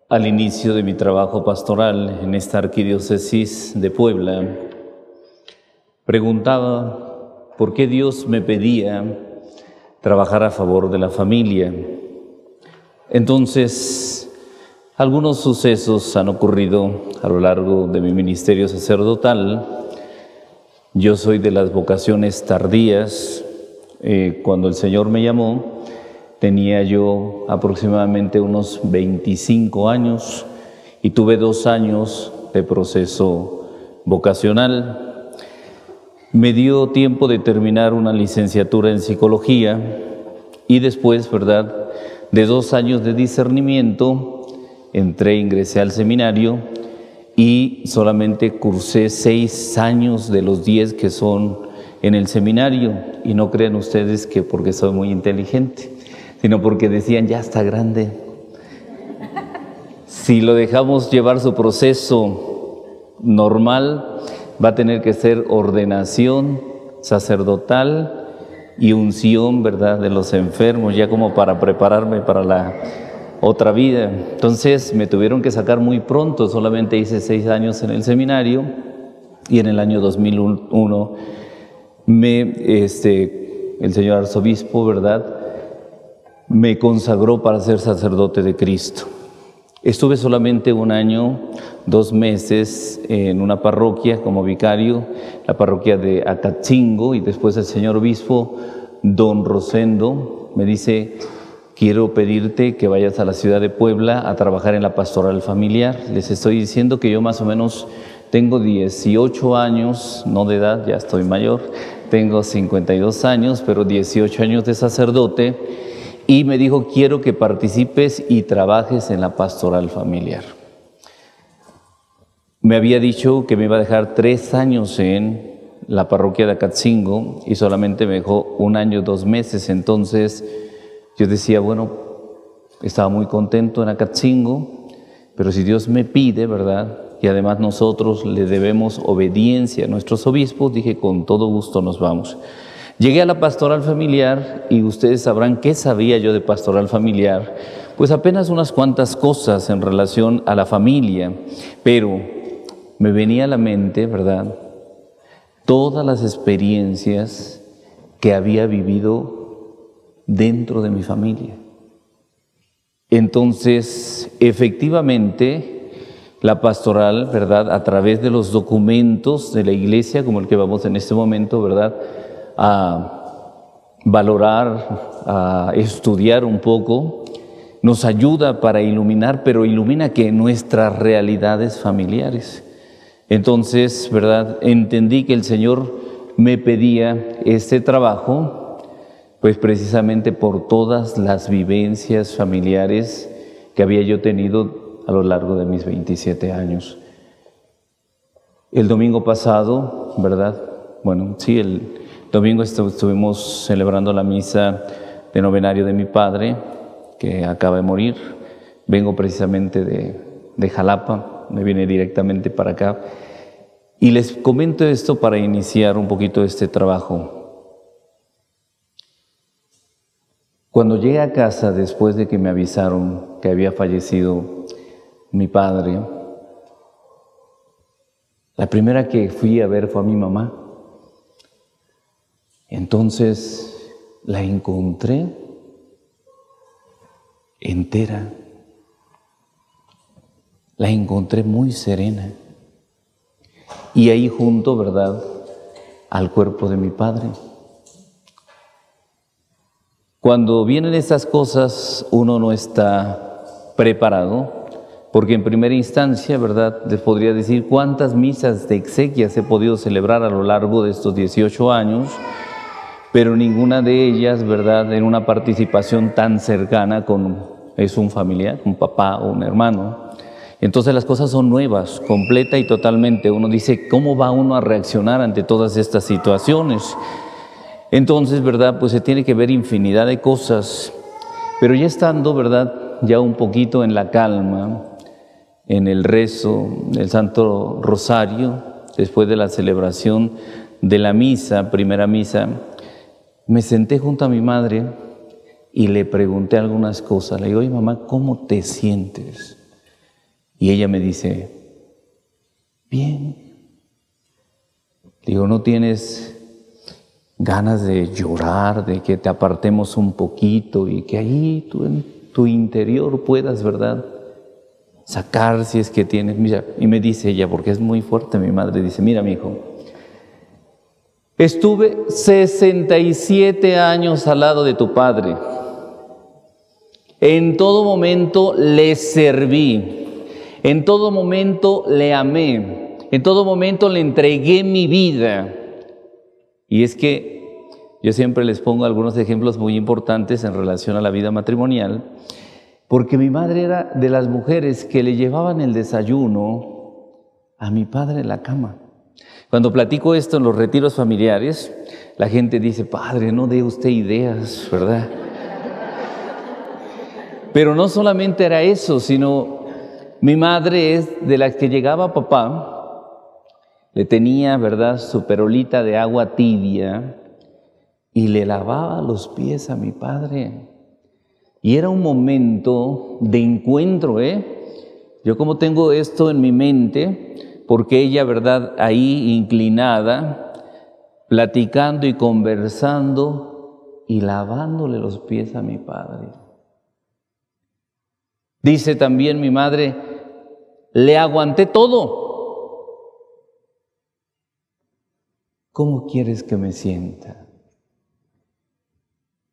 Al inicio de mi trabajo pastoral en esta arquidiócesis de Puebla, preguntaba por qué Dios me pedía trabajar a favor de la familia. Entonces, algunos sucesos han ocurrido a lo largo de mi ministerio sacerdotal. Yo soy de las vocaciones tardías. Cuando el Señor me llamó, tenía yo aproximadamente unos 25 años y tuve 2 años de proceso vocacional. Me dio tiempo de terminar una licenciatura en psicología y después, ¿verdad?, de 2 años de discernimiento, ingresé al seminario y solamente cursé 6 años de los 10 que son en el seminario. Y no crean ustedes que porque soy muy inteligente, sino porque decían, ya está grande. Si lo dejamos llevar su proceso normal, va a tener que ser ordenación sacerdotal y unción, ¿verdad?, de los enfermos, ya como para prepararme para la otra vida. Entonces me tuvieron que sacar muy pronto, solamente hice 6 años en el seminario y en el año 2001 el señor arzobispo, ¿verdad?, me consagró para ser sacerdote de Cristo. Estuve solamente 1 año, 2 meses en una parroquia como vicario, la parroquia de Acatzingo, y después el señor obispo, don Rosendo, me dice, quiero pedirte que vayas a la ciudad de Puebla a trabajar en la pastoral familiar. Les estoy diciendo que yo más o menos tengo 18 años, no de edad, ya estoy mayor, tengo 52 años, pero 18 años de sacerdote. Y me dijo, quiero que participes y trabajes en la pastoral familiar. Me había dicho que me iba a dejar 3 años en la parroquia de Acatzingo y solamente me dejó 1 año, 2 meses. Entonces yo decía, bueno, estaba muy contento en Acatzingo, pero si Dios me pide, ¿verdad?, y además nosotros le debemos obediencia a nuestros obispos, dije, con todo gusto nos vamos. Llegué a la pastoral familiar y ustedes sabrán qué sabía yo de pastoral familiar. Pues apenas unas cuantas cosas en relación a la familia, pero me venía a la mente, ¿verdad?, todas las experiencias que había vivido dentro de mi familia. Entonces, efectivamente, la pastoral, ¿verdad?, a través de los documentos de la iglesia, como el que vamos en este momento, ¿verdad?, a valorar, a estudiar un poco, nos ayuda para iluminar, pero ilumina que nuestras realidades familiares. Entonces, ¿verdad?, entendí que el Señor me pedía este trabajo, pues precisamente por todas las vivencias familiares que había yo tenido a lo largo de mis 27 años. El domingo pasado, ¿verdad?, bueno, sí, el domingo estuvimos celebrando la misa de novenario de mi padre, que acaba de morir. Vengo precisamente de Jalapa, me vine directamente para acá. Y les comento esto para iniciar un poquito este trabajo. Cuando llegué a casa, después de que me avisaron que había fallecido mi padre, la primera que fui a ver fue a mi mamá. Entonces la encontré entera, la encontré muy serena y ahí junto, ¿verdad?, al cuerpo de mi padre. Cuando vienen estas cosas uno no está preparado, porque en primera instancia, ¿verdad?, les podría decir cuántas misas de exequias he podido celebrar a lo largo de estos 18 años, pero ninguna de ellas, ¿verdad?, en una participación tan cercana con un familiar, un papá o un hermano. Entonces las cosas son nuevas, completa y totalmente. Uno dice, ¿cómo va uno a reaccionar ante todas estas situaciones? Entonces, ¿verdad? Pues se tiene que ver infinidad de cosas. Pero ya estando, ¿verdad? Ya un poquito en la calma, en el rezo del Santo Rosario, después de la celebración de la misa, primera misa, me senté junto a mi madre y le pregunté algunas cosas. Le digo, oye mamá, ¿cómo te sientes? Y ella me dice, bien. Digo, ¿no tienes ganas de llorar, de que te apartemos un poquito y que ahí tú en tu interior puedas, ¿verdad?, sacar si es que tienes? Mira, y me dice ella, porque es muy fuerte mi madre, dice, mira mi hijo, estuve 67 años al lado de tu padre. En todo momento le serví, en todo momento le amé, en todo momento le entregué mi vida. Y es que yo siempre les pongo algunos ejemplos muy importantes en relación a la vida matrimonial, porque mi madre era de las mujeres que le llevaban el desayuno a mi padre en la cama. Cuando platico esto en los retiros familiares, la gente dice, padre, no dé usted ideas, ¿verdad? Pero no solamente era eso, sino mi madre es de las que llegaba papá, le tenía, ¿verdad?, su perolita de agua tibia y le lavaba los pies a mi padre. Y era un momento de encuentro, Yo como tengo esto en mi mente, porque ella, ¿verdad?, ahí inclinada, platicando y conversando y lavándole los pies a mi padre. Dice también mi madre, le aguanté todo. ¿Cómo quieres que me sienta?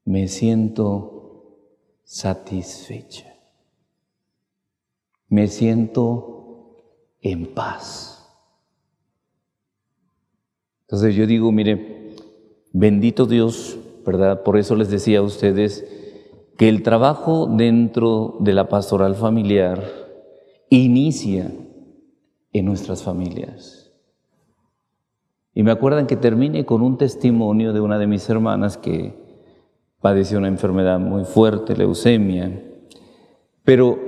Me siento satisfecha. Me siento en paz. Entonces yo digo, mire, bendito Dios, ¿verdad? Por eso les decía a ustedes que el trabajo dentro de la pastoral familiar inicia en nuestras familias. Y me acuerdan que termine con un testimonio de una de mis hermanas que padeció una enfermedad muy fuerte, leucemia. Pero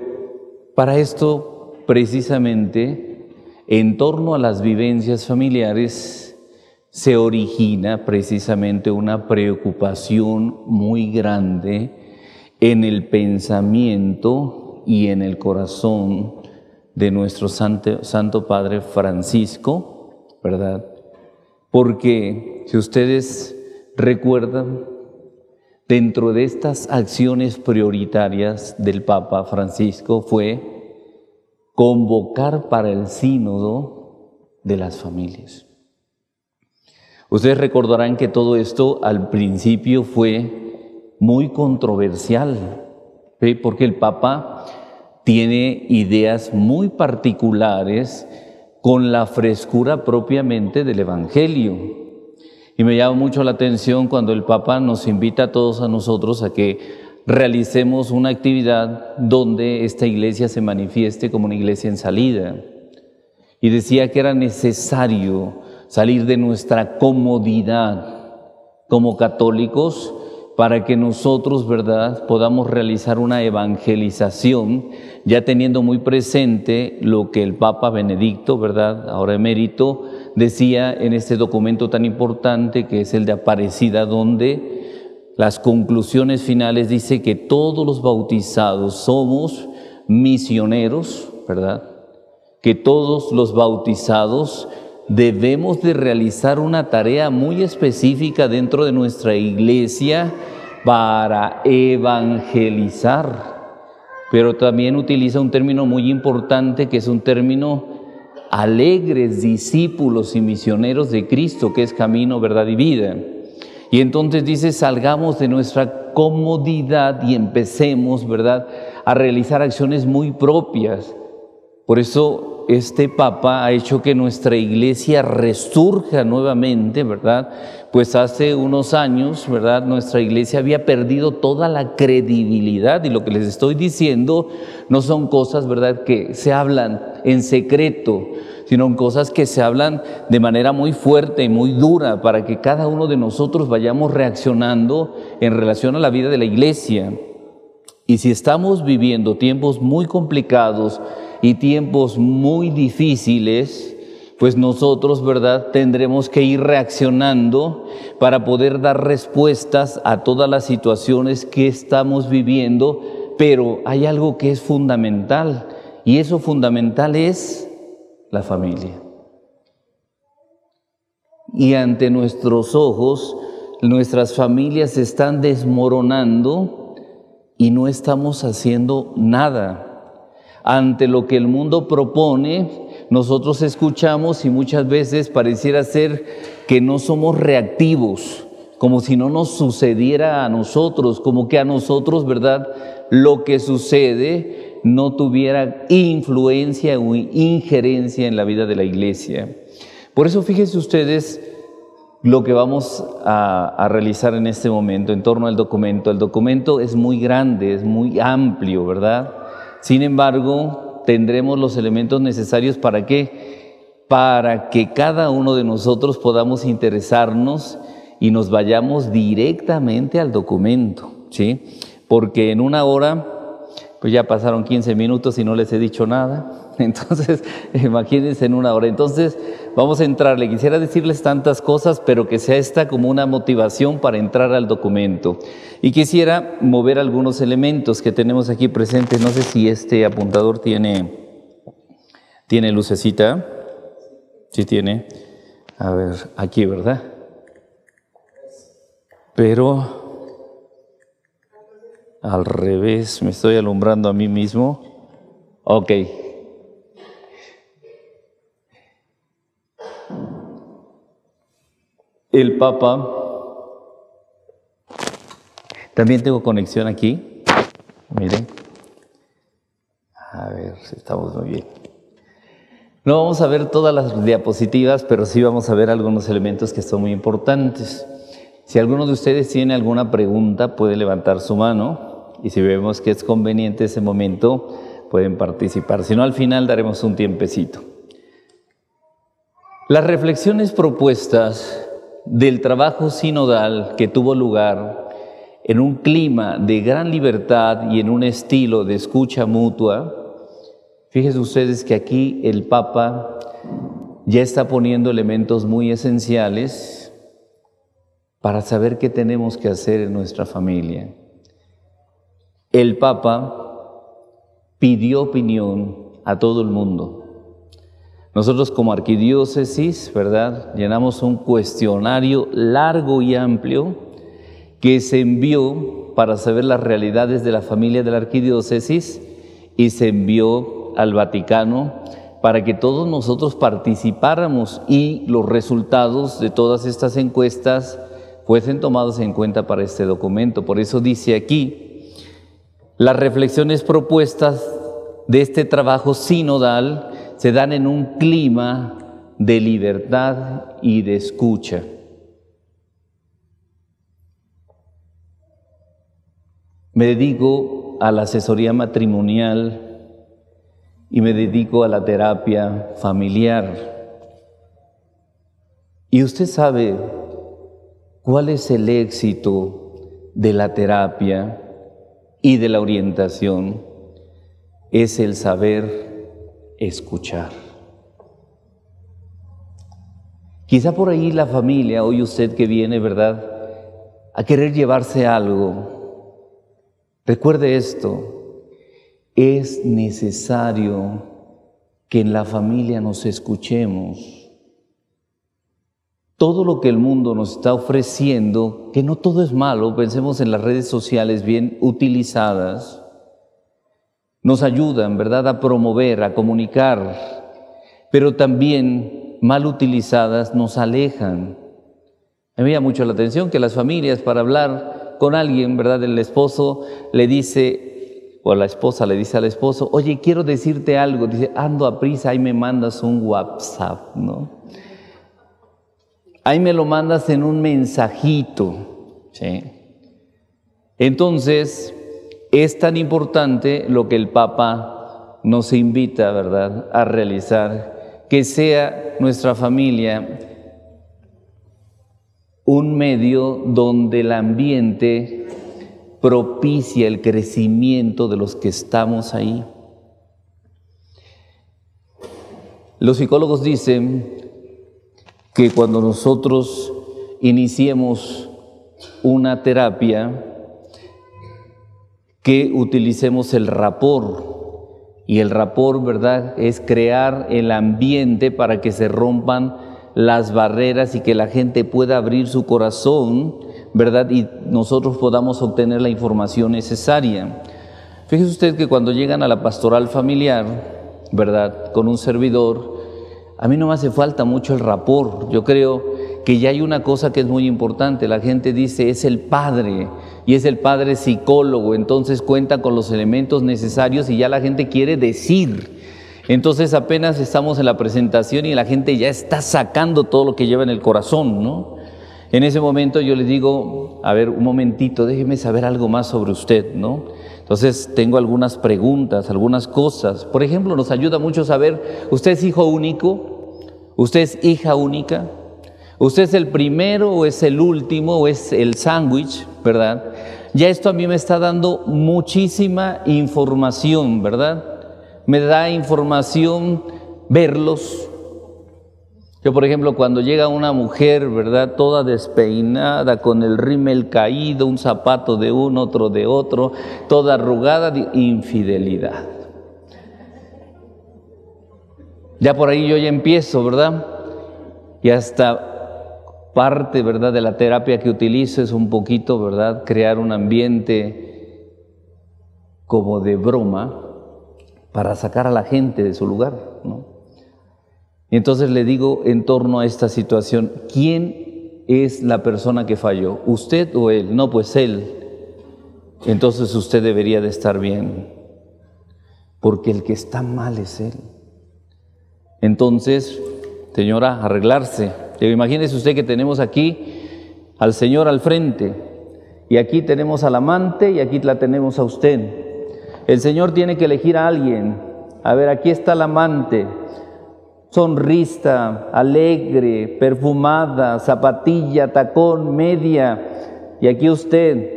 para esto, precisamente, en torno a las vivencias familiares, se origina precisamente una preocupación muy grande en el pensamiento y en el corazón de nuestro Santo Padre Francisco, ¿verdad? Porque si ustedes recuerdan, dentro de estas acciones prioritarias del Papa Francisco fue convocar para el sínodo de las familias. Ustedes recordarán que todo esto al principio fue muy controversial, ¿sí? Porque el Papa tiene ideas muy particulares con la frescura propiamente del Evangelio. Y me llama mucho la atención cuando el Papa nos invita a todos a nosotros a que realicemos una actividad donde esta iglesia se manifieste como una iglesia en salida. Y decía que era necesario salir de nuestra comodidad como católicos para que nosotros, ¿verdad?, podamos realizar una evangelización, ya teniendo muy presente lo que el Papa Benedicto, ¿verdad?, ahora emérito, decía en este documento tan importante que es el de Aparecida, donde las conclusiones finales dice que todos los bautizados somos misioneros, ¿verdad?, que todos los bautizados debemos de realizar una tarea muy específica dentro de nuestra iglesia para evangelizar. Pero también utiliza un término muy importante que es un término alegres discípulos y misioneros de Cristo, que es camino, verdad y vida. Y entonces dice, salgamos de nuestra comodidad y empecemos, ¿verdad?, a realizar acciones muy propias. Por eso eso este Papa ha hecho que nuestra iglesia resurja nuevamente, ¿verdad? Pues hace unos años, ¿verdad? Nuestra iglesia había perdido toda la credibilidad, y lo que les estoy diciendo no son cosas, ¿verdad?, que se hablan en secreto, sino cosas que se hablan de manera muy fuerte y muy dura para que cada uno de nosotros vayamos reaccionando en relación a la vida de la iglesia. Y si estamos viviendo tiempos muy complicados y tiempos muy difíciles, pues nosotros, ¿verdad?, tendremos que ir reaccionando para poder dar respuestas a todas las situaciones que estamos viviendo, pero hay algo que es fundamental, y eso fundamental es la familia. Y ante nuestros ojos, nuestras familias se están desmoronando y no estamos haciendo nada. Ante lo que el mundo propone, nosotros escuchamos y muchas veces pareciera ser que no somos reactivos, como si no nos sucediera a nosotros, como que a nosotros, ¿verdad?, lo que sucede no tuviera influencia o injerencia en la vida de la iglesia. Por eso fíjense ustedes lo que vamos a realizar en este momento en torno al documento. El documento es muy grande, es muy amplio, ¿verdad? Sin embargo, tendremos los elementos necesarios ¿para qué? Para que cada uno de nosotros podamos interesarnos y nos vayamos directamente al documento, ¿sí? Porque en una hora, pues ya pasaron 15 minutos y no les he dicho nada. Entonces, imagínense en una hora. Entonces, vamos a entrarle. Quisiera decirles tantas cosas, pero que sea esta como una motivación para entrar al documento. Y quisiera mover algunos elementos que tenemos aquí presentes. No sé si este apuntador tiene lucecita. Sí tiene. A ver, aquí, ¿verdad? Pero al revés, me estoy alumbrando a mí mismo. Ok. El Papa, también tengo conexión aquí, miren, a ver si estamos muy bien. No vamos a ver todas las diapositivas, pero sí vamos a ver algunos elementos que son muy importantes. Si alguno de ustedes tiene alguna pregunta, puede levantar su mano, y si vemos que es conveniente ese momento, pueden participar. Si no, al final daremos un tiempecito. Las reflexiones propuestas del trabajo sinodal que tuvo lugar en un clima de gran libertad y en un estilo de escucha mutua, fíjense ustedes que aquí el Papa ya está poniendo elementos muy esenciales para saber qué tenemos que hacer en nuestra familia. El Papa pidió opinión a todo el mundo. Nosotros como arquidiócesis, ¿verdad?, llenamos un cuestionario largo y amplio que se envió para saber las realidades de la familia de la arquidiócesis y se envió al Vaticano para que todos nosotros participáramos y los resultados de todas estas encuestas fuesen tomados en cuenta para este documento. Por eso dice aquí, las reflexiones propuestas de este trabajo sinodal se dan en un clima de libertad y de escucha. Me dedico a la asesoría matrimonial y me dedico a la terapia familiar. Y usted sabe cuál es el éxito de la terapia y de la orientación. Es el saber escuchar. Quizá por ahí la familia, hoy usted que viene, ¿verdad?, a querer llevarse algo. Recuerde esto, es necesario que en la familia nos escuchemos. Todo lo que el mundo nos está ofreciendo, que no todo es malo, pensemos en las redes sociales bien utilizadas, nos ayudan, ¿verdad?, a promover, a comunicar, pero también mal utilizadas nos alejan. A mí me llama mucho la atención que las familias, para hablar con alguien, ¿verdad?, el esposo le dice, o a la esposa le dice al esposo, oye, quiero decirte algo. Dice, ando a prisa, ahí me mandas un WhatsApp, ¿no? Ahí me lo mandas en un mensajito, ¿sí? Entonces, es tan importante lo que el Papa nos invita, ¿verdad?, a realizar, que sea nuestra familia un medio donde el ambiente propicia el crecimiento de los que estamos ahí. Los psicólogos dicen que cuando nosotros iniciemos una terapia, que utilicemos el rapport. Y el rapport, ¿verdad?, es crear el ambiente para que se rompan las barreras y que la gente pueda abrir su corazón, ¿verdad?, y nosotros podamos obtener la información necesaria. Fíjese usted que cuando llegan a la pastoral familiar, ¿verdad?, con un servidor, a mí no me hace falta mucho el rapport. Yo creo que ya hay una cosa que es muy importante. La gente dice, es el padre, y es el padre psicólogo, entonces cuenta con los elementos necesarios y ya la gente quiere decir. Entonces apenas estamos en la presentación y la gente ya está sacando todo lo que lleva en el corazón, ¿no? En ese momento yo les digo, a ver, un momentito, déjeme saber algo más sobre usted, ¿no? Entonces tengo algunas preguntas, algunas cosas. Por ejemplo, nos ayuda mucho saber, ¿usted es hijo único? ¿Usted es hija única? ¿Usted es el primero o es el último o es el sándwich, verdad? Ya esto a mí me está dando muchísima información, ¿verdad? Me da información verlos. Yo, por ejemplo, cuando llega una mujer, ¿verdad?, toda despeinada, con el rímel caído, un zapato de uno, otro de otro, toda arrugada, de infidelidad. Ya por ahí yo ya empiezo, ¿verdad? Y hasta parte, ¿verdad?, de la terapia que utilizo es un poquito, ¿verdad?, crear un ambiente como de broma para sacar a la gente de su lugar, ¿no? Y entonces le digo en torno a esta situación, ¿quién es la persona que falló? ¿Usted o él? No, pues él. Entonces usted debería de estar bien, porque el que está mal es él. Entonces, señora, arreglarse. Imagínese usted que tenemos aquí al Señor al frente, y aquí tenemos al amante y aquí la tenemos a usted. El Señor tiene que elegir a alguien. A ver, aquí está el amante, sonrisa, alegre, perfumada, zapatilla, tacón, media. Y aquí usted,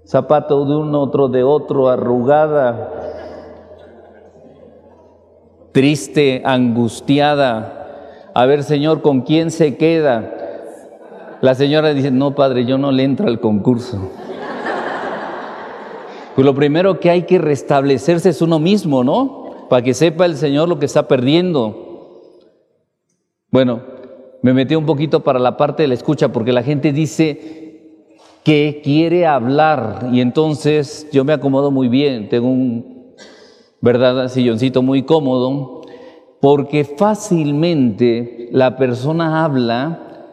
zapato de uno, otro de otro, arrugada, triste, angustiada. A ver, Señor, ¿con quién se queda? La señora dice, no, padre, yo no le entro al concurso. Pues lo primero que hay que restablecerse es uno mismo, ¿no? Para que sepa el Señor lo que está perdiendo. Bueno, me metí un poquito para la parte de la escucha, porque la gente dice que quiere hablar, y entonces yo me acomodo muy bien, tengo un, ¿verdad?, silloncito muy cómodo, porque fácilmente la persona habla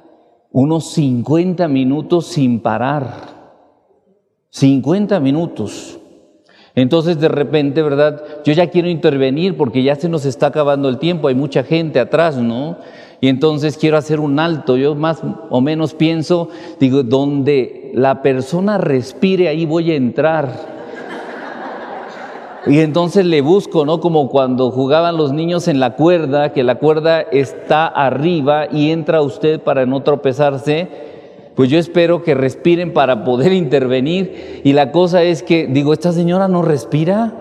unos 50 minutos sin parar. 50 minutos. Entonces de repente, ¿verdad?, yo ya quiero intervenir porque ya se nos está acabando el tiempo, hay mucha gente atrás, ¿no? Y entonces quiero hacer un alto. Yo más o menos pienso, digo, donde la persona respire, ahí voy a entrar. Y entonces le busco, ¿no? Como cuando jugaban los niños en la cuerda, que la cuerda está arriba y entra usted para no tropezarse. Pues yo espero que respiren para poder intervenir. Y la cosa es que, digo, ¿esta señora no respira?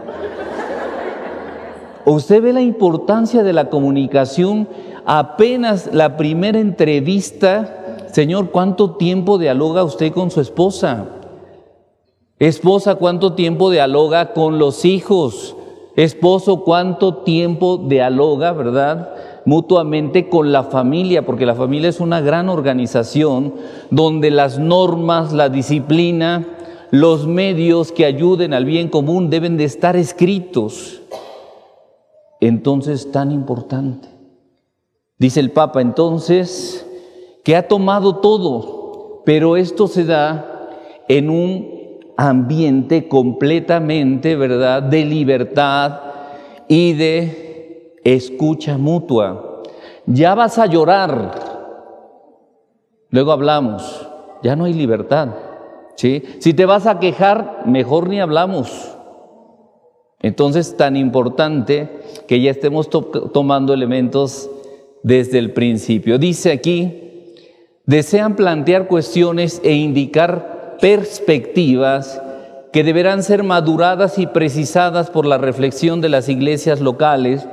¿Usted ve la importancia de la comunicación? Apenas la primera entrevista, señor, ¿cuánto tiempo dialoga usted con su esposa? Esposa, ¿cuánto tiempo dialoga con los hijos? Esposo, ¿cuánto tiempo dialoga, verdad?, mutuamente con la familia, porque la familia es una gran organización donde las normas, la disciplina, los medios que ayuden al bien común deben de estar escritos. Entonces, tan importante. Dice el Papa entonces que ha tomado todo, pero esto se da en un ambiente completamente, ¿verdad?, de libertad y de escucha mutua. Ya vas a llorar, luego hablamos, ya no hay libertad, ¿sí? Si te vas a quejar, mejor ni hablamos. Entonces, tan importante que ya estemos tomando elementos desde el principio. Dice aquí, desean plantear cuestiones e indicar perspectivas que deberán ser maduradas y precisadas por la reflexión de las iglesias locales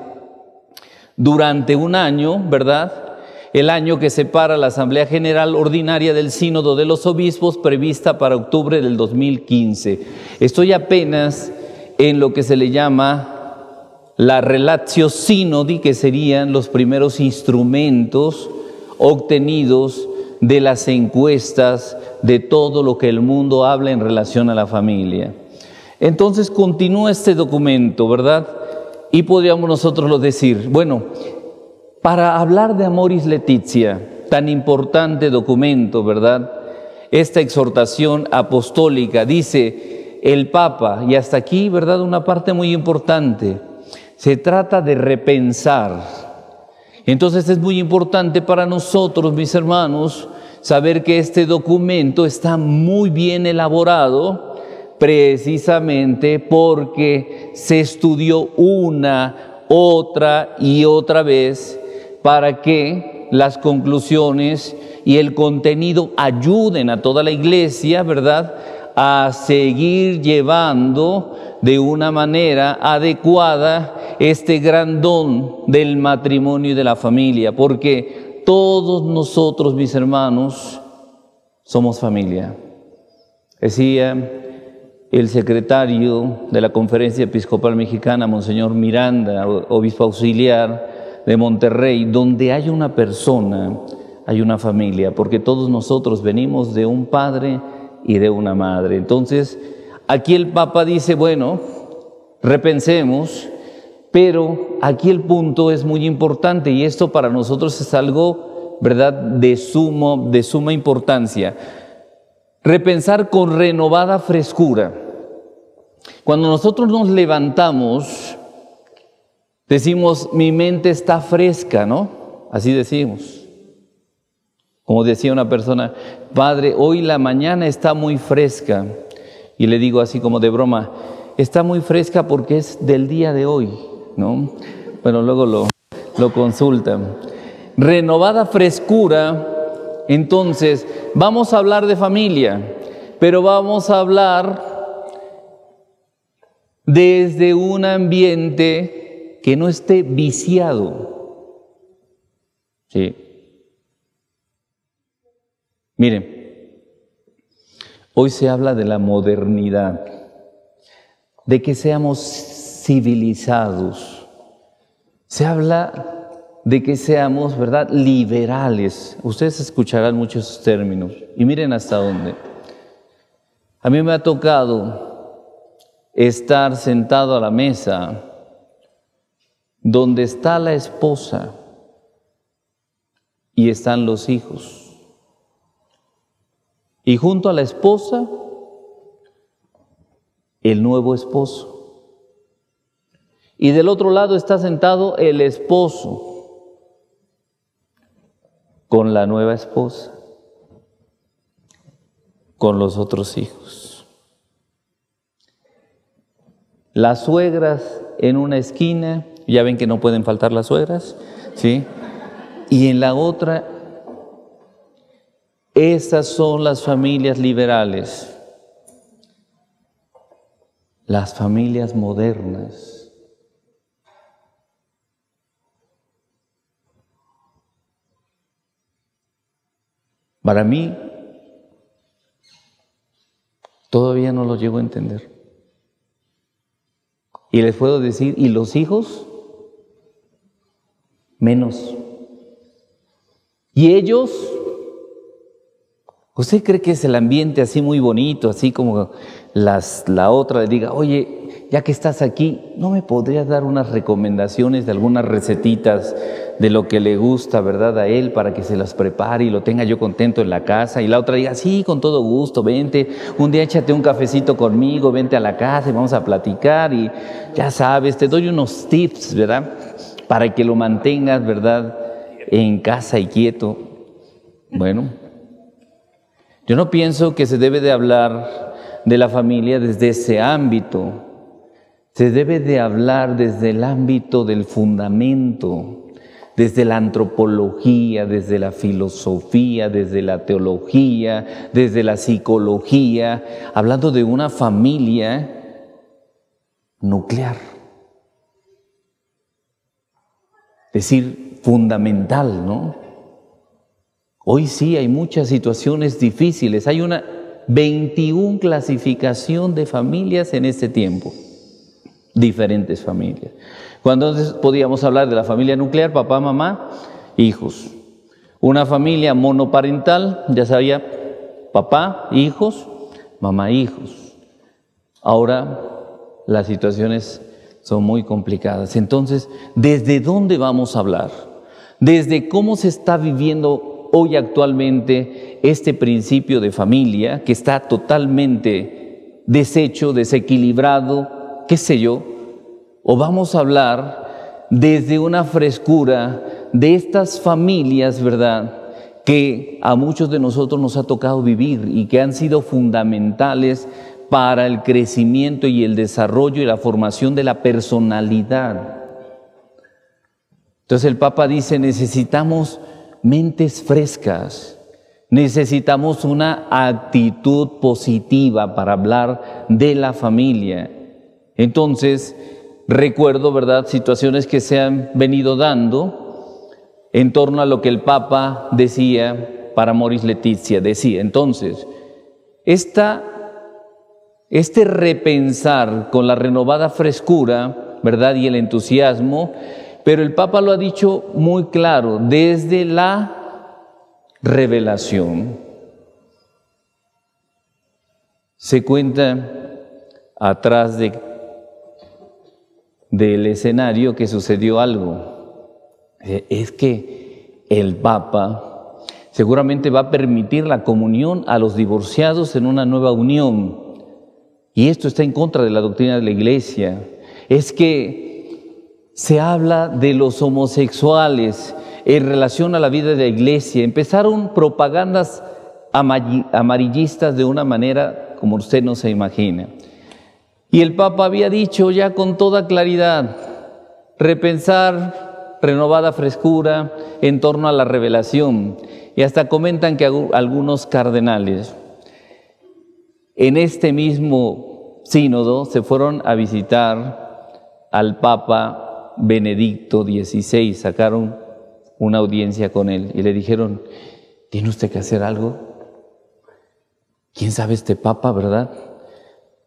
durante un año, ¿verdad? El año que separa la Asamblea General Ordinaria del Sínodo de los Obispos, prevista para octubre del 2015. Estoy apenas en lo que se le llama la Relatio Synodi, que serían los primeros instrumentos obtenidos de las encuestas de todo lo que el mundo habla en relación a la familia. Entonces continúa este documento, ¿verdad? Y podríamos nosotros decir, bueno, para hablar de Amoris Laetitia, tan importante documento, ¿verdad? Esta exhortación apostólica, dice el Papa, y hasta aquí, ¿verdad?, una parte muy importante, se trata de repensar. Entonces es muy importante para nosotros, mis hermanos, saber que este documento está muy bien elaborado, precisamente porque se estudió una, otra y otra vez para que las conclusiones y el contenido ayuden a toda la iglesia, ¿verdad?, a seguir llevando de una manera adecuada este gran don del matrimonio y de la familia, porque todos nosotros, mis hermanos, somos familia. Decía el secretario de la Conferencia Episcopal Mexicana, Monseñor Miranda, obispo auxiliar de Monterrey, donde hay una persona, hay una familia, porque todos nosotros venimos de un padre y de una madre. Entonces, aquí el Papa dice, bueno, repensemos, pero aquí el punto es muy importante y esto para nosotros es algo, ¿verdad?, de suma importancia. Repensar con renovada frescura. Cuando nosotros nos levantamos, decimos, mi mente está fresca, ¿no? Así decimos. Como decía una persona, padre, hoy la mañana está muy fresca. Y le digo así como de broma, está muy fresca porque es del día de hoy, ¿no? Bueno, luego lo consultan. Renovada frescura. Entonces, vamos a hablar de familia, pero vamos a hablar desde un ambiente que no esté viciado. ¿Sí? Miren, hoy se habla de la modernidad, de que seamos civilizados. Se habla de que seamos, ¿verdad?, liberales. Ustedes escucharán muchos términos y miren hasta dónde. A mí me ha tocado estar sentado a la mesa donde está la esposa y están los hijos. Y junto a la esposa, el nuevo esposo. Y del otro lado está sentado el esposo con la nueva esposa, con los otros hijos. Las suegras en una esquina, ya ven que no pueden faltar las suegras, ¿sí? Y en la otra, esas son las familias liberales, las familias modernas. Para mí, todavía no lo llego a entender. Y les puedo decir, ¿y los hijos? Menos. Y ellos, ¿Usted cree que es el ambiente así muy bonito, así como la otra le diga, oye, ya que estás aquí, ¿no me podrías dar unas recomendaciones de algunas recetitas de lo que le gusta, verdad, a él para que se las prepare y lo tenga yo contento en la casa? Y la otra diga, sí, con todo gusto, vente, un día échate un cafecito conmigo, vente a la casa y vamos a platicar y ya sabes, te doy unos tips, ¿verdad? Para que lo mantengas, ¿verdad?, en casa y quieto. Bueno, yo no pienso que se debe de hablar de la familia desde ese ámbito. Se debe de hablar desde el ámbito del fundamento, desde la antropología, desde la filosofía, desde la teología, desde la psicología, hablando de una familia nuclear. Es decir, fundamental, ¿no? Hoy sí hay muchas situaciones difíciles. Hay una 21 clasificación de familias en este tiempo. Diferentes familias. Cuando antes podíamos hablar de la familia nuclear, papá, mamá, hijos. Una familia monoparental, ya sabía, papá, hijos, mamá, hijos. Ahora las situaciones son muy complicadas. Entonces, ¿desde dónde vamos a hablar? Desde cómo se está viviendo hoy actualmente este principio de familia que está totalmente deshecho, desequilibrado, qué sé yo, o vamos a hablar desde una frescura de estas familias, ¿verdad?, que a muchos de nosotros nos ha tocado vivir y que han sido fundamentales para el crecimiento y el desarrollo y la formación de la personalidad. Entonces el Papa dice, necesitamos mentes frescas, necesitamos una actitud positiva para hablar de la familia. Entonces, recuerdo, ¿verdad?, situaciones que se han venido dando en torno a lo que el Papa decía para Amoris Laetitia. Decía, entonces, este repensar con la renovada frescura, ¿verdad?, y el entusiasmo, pero el Papa lo ha dicho muy claro, desde la revelación. Se cuenta atrás del escenario que sucedió algo. Es que el Papa seguramente va a permitir la comunión a los divorciados en una nueva unión. Y esto está en contra de la doctrina de la Iglesia. Es que se habla de los homosexuales en relación a la vida de la Iglesia. Empezaron propagandas amarillistas de una manera como usted no se imagina. Y el Papa había dicho ya con toda claridad, repensar, renovada frescura en torno a la revelación. Y hasta comentan que algunos cardenales en este mismo sínodo se fueron a visitar al Papa Benedicto XVI, sacaron una audiencia con él y le dijeron, ¿tiene usted que hacer algo? ¿Quién sabe este Papa, verdad?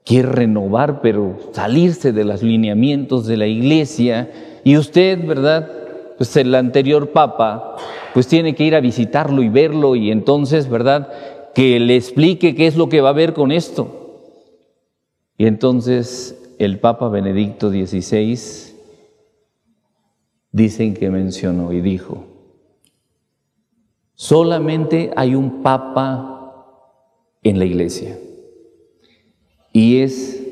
Quiere renovar, pero salirse de los lineamientos de la Iglesia, y usted, ¿verdad?, pues el anterior Papa, pues tiene que ir a visitarlo y verlo, y entonces, ¿verdad?, que le explique qué es lo que va a ver con esto. Y entonces el Papa Benedicto XVI dicen que mencionó y dijo, solamente hay un Papa en la Iglesia y es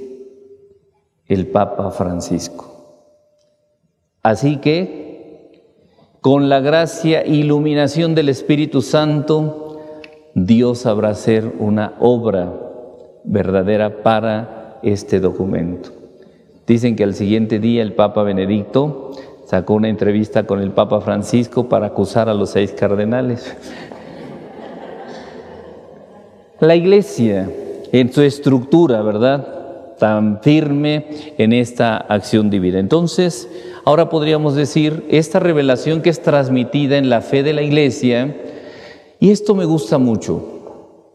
el Papa Francisco. Así que, con la gracia e iluminación del Espíritu Santo, Dios sabrá hacer una obra verdadera para este documento. Dicen que al siguiente día el Papa Benedicto sacó una entrevista con el Papa Francisco para acusar a los 6 cardenales. La Iglesia, en su estructura, ¿verdad?, tan firme en esta acción divina. Entonces, ahora podríamos decir, esta revelación que es transmitida en la fe de la Iglesia, y esto me gusta mucho,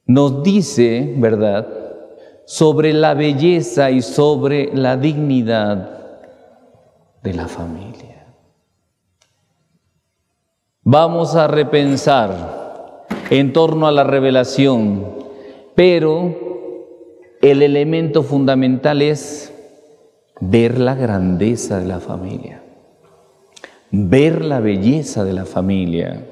nos dice, ¿verdad?, sobre la belleza y sobre la dignidad de la familia. Vamos a repensar en torno a la revelación, pero el elemento fundamental es ver la grandeza de la familia, ver la belleza de la familia.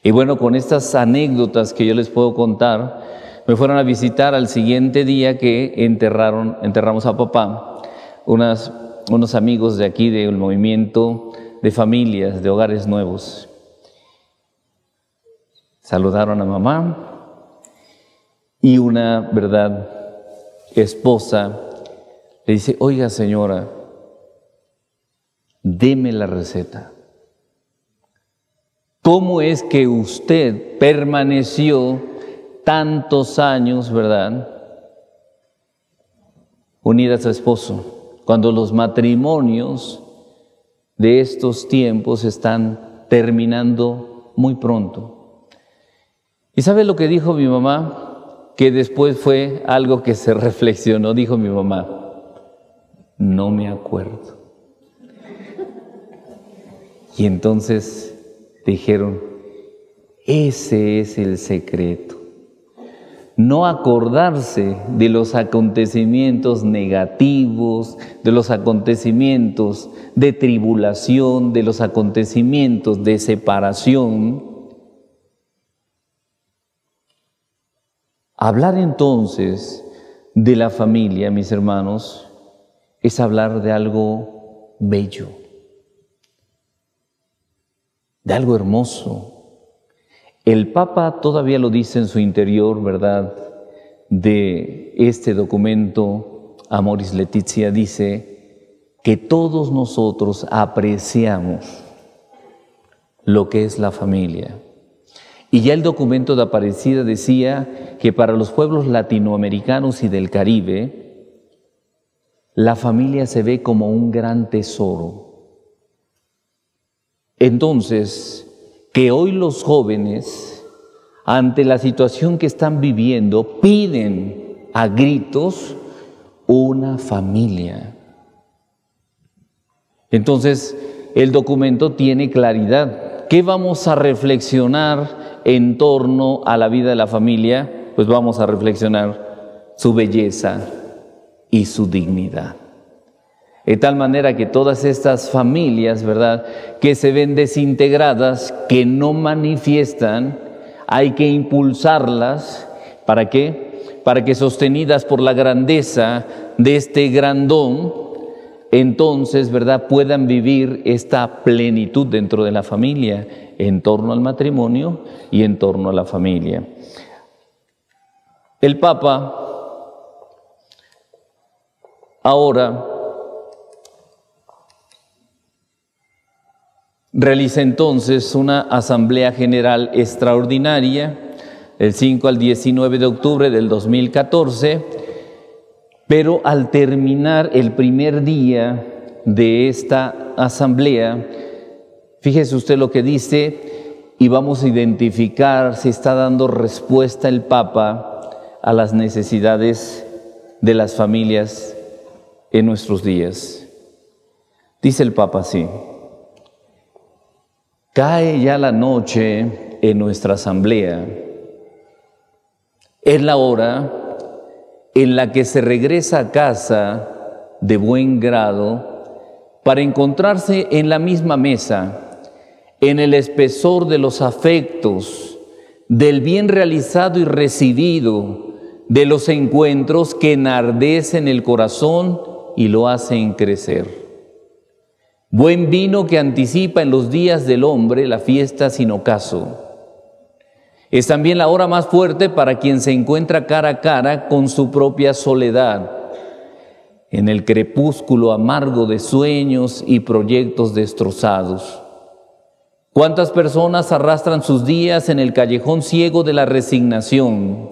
Y bueno, con estas anécdotas que yo les puedo contar, me fueron a visitar al siguiente día que enterramos a papá, unos amigos de aquí del movimiento de familias, de hogares nuevos. Saludaron a mamá y una, ¿verdad?, esposa le dice: oiga, señora, deme la receta. ¿Cómo es que usted permaneció tantos años, ¿verdad?, unida a su esposo, cuando los matrimonios de estos tiempos están terminando muy pronto? ¿Y sabe lo que dijo mi mamá? Que después fue algo que se reflexionó. Dijo mi mamá: no me acuerdo. Y entonces dijeron: ese es el secreto. No acordarse de los acontecimientos negativos, de los acontecimientos de tribulación, de los acontecimientos de separación. Hablar entonces de la familia, mis hermanos, es hablar de algo bello, de algo hermoso. El Papa todavía lo dice en su interior, ¿verdad?, de este documento Amoris Laetitia, dice que todos nosotros apreciamos lo que es la familia. Y ya el documento de Aparecida decía que para los pueblos latinoamericanos y del Caribe, la familia se ve como un gran tesoro. Entonces, que hoy los jóvenes, ante la situación que están viviendo, piden a gritos una familia. Entonces, el documento tiene claridad. ¿Qué vamos a reflexionar en torno a la vida de la familia? Pues vamos a reflexionar su belleza y su dignidad. De tal manera que todas estas familias, ¿verdad?, que se ven desintegradas, que no manifiestan, hay que impulsarlas. ¿Para qué? Para que, sostenidas por la grandeza de este gran don, entonces, ¿verdad?, puedan vivir esta plenitud dentro de la familia, en torno al matrimonio y en torno a la familia. El Papa ahora realiza entonces una asamblea general extraordinaria el 5 al 19 de octubre del 2014, pero al terminar el primer día de esta asamblea, fíjese usted lo que dice, y vamos a identificar si está dando respuesta el Papa a las necesidades de las familias en nuestros días. Dice el Papa así: cae ya la noche en nuestra asamblea. Es la hora en la que se regresa a casa de buen grado para encontrarse en la misma mesa, en el espesor de los afectos, del bien realizado y recibido, de los encuentros que enardecen el corazón y lo hacen crecer. Buen vino que anticipa en los días del hombre la fiesta sin ocaso. Es también la hora más fuerte para quien se encuentra cara a cara con su propia soledad, en el crepúsculo amargo de sueños y proyectos destrozados. ¿Cuántas personas arrastran sus días en el callejón ciego de la resignación,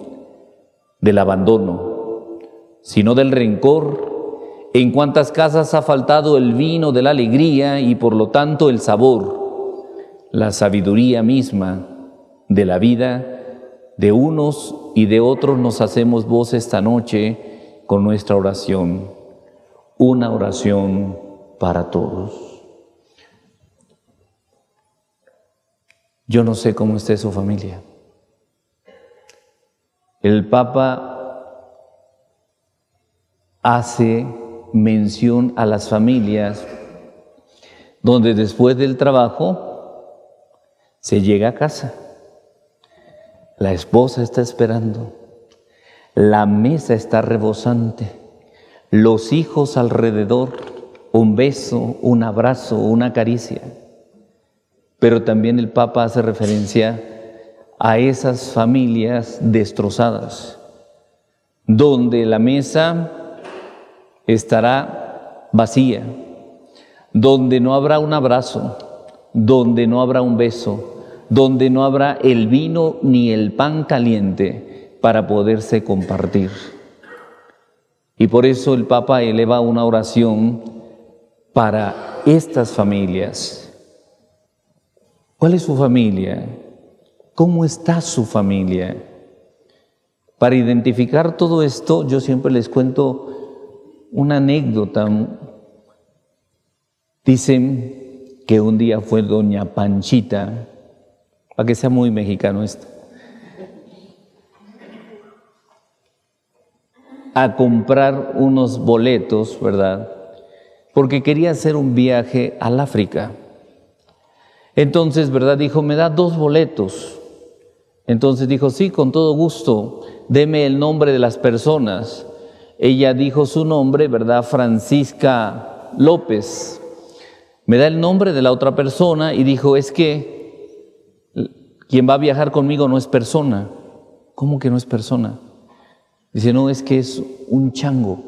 del abandono, sino del rencor? ¿En cuántas casas ha faltado el vino de la alegría y por lo tanto el sabor, la sabiduría misma de la vida? De unos y de otros nos hacemos voz esta noche con nuestra oración, una oración para todos. Yo no sé cómo esté su familia, el Papa hace mención a las familias donde después del trabajo se llega a casa. La esposa está esperando, la mesa está rebosante, los hijos alrededor, un beso, un abrazo, una caricia. Pero también el Papa hace referencia a esas familias destrozadas, donde la mesa estará vacía, donde no habrá un abrazo, donde no habrá un beso, donde no habrá el vino ni el pan caliente para poderse compartir. Y por eso el Papa eleva una oración para estas familias. ¿Cuál es su familia? ¿Cómo está su familia? Para identificar todo esto, yo siempre les cuento una anécdota. Dicen que un día fue doña Panchita, para que sea muy mexicano esto, a comprar unos boletos, ¿verdad? Porque quería hacer un viaje al África. Entonces, ¿verdad? Dijo, me da 2 boletos. Entonces dijo, sí, con todo gusto, deme el nombre de las personas. Ella dijo su nombre, ¿verdad? Francisca López. Me da el nombre de la otra persona y dijo, es que quien va a viajar conmigo no es persona. ¿Cómo que no es persona? Dice, no, es que es un chango.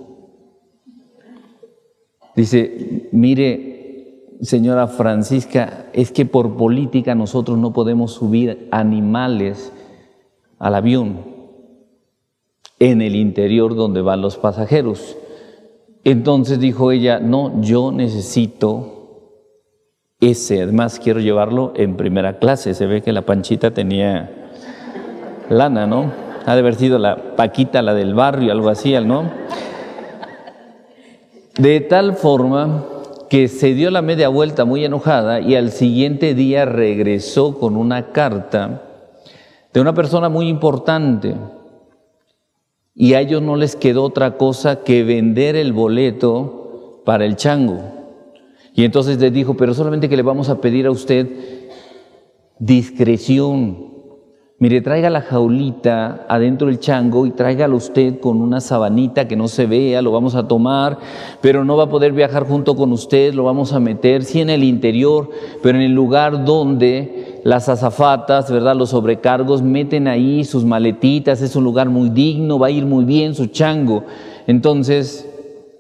Dice, mire, señora Francisca, es que por política nosotros no podemos subir animales al avión en el interior donde van los pasajeros. Entonces dijo ella, no, yo necesito ese, además quiero llevarlo en primera clase. Se ve que la Panchita tenía lana, ¿no? Ha de haber sido la Paquita, la del barrio, algo así, ¿no? De tal forma que se dio la media vuelta muy enojada y al siguiente día regresó con una carta de una persona muy importante. Y a ellos no les quedó otra cosa que vender el boleto para el chango. Y entonces les dijo, pero solamente que le vamos a pedir a usted discreción. Mire, traiga la jaulita adentro del chango y tráigalo usted con una sabanita que no se vea, lo vamos a tomar, pero no va a poder viajar junto con usted, lo vamos a meter, sí en el interior, pero en el lugar donde las azafatas, ¿verdad? Los sobrecargos meten ahí sus maletitas, es un lugar muy digno, va a ir muy bien su chango. Entonces,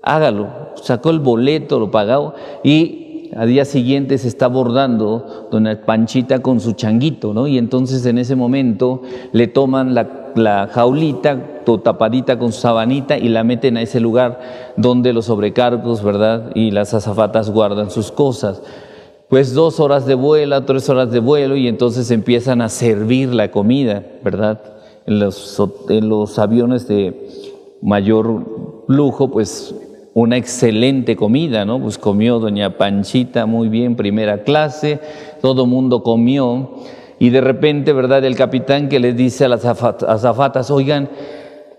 hágalo. Sacó el boleto, lo pagó y al día siguiente se está abordando doña Panchita con su changuito, ¿no? Y entonces en ese momento le toman la jaulita, tapadita con su sabanita y la meten a ese lugar donde los sobrecargos, ¿verdad? Y las azafatas guardan sus cosas. Pues 2 horas de vuelo, 3 horas de vuelo y entonces empiezan a servir la comida, ¿verdad? En los aviones de mayor lujo, pues una excelente comida, ¿no? Pues comió doña Panchita muy bien, primera clase, todo mundo comió y de repente, ¿verdad? El capitán que les dice a las azafatas, oigan,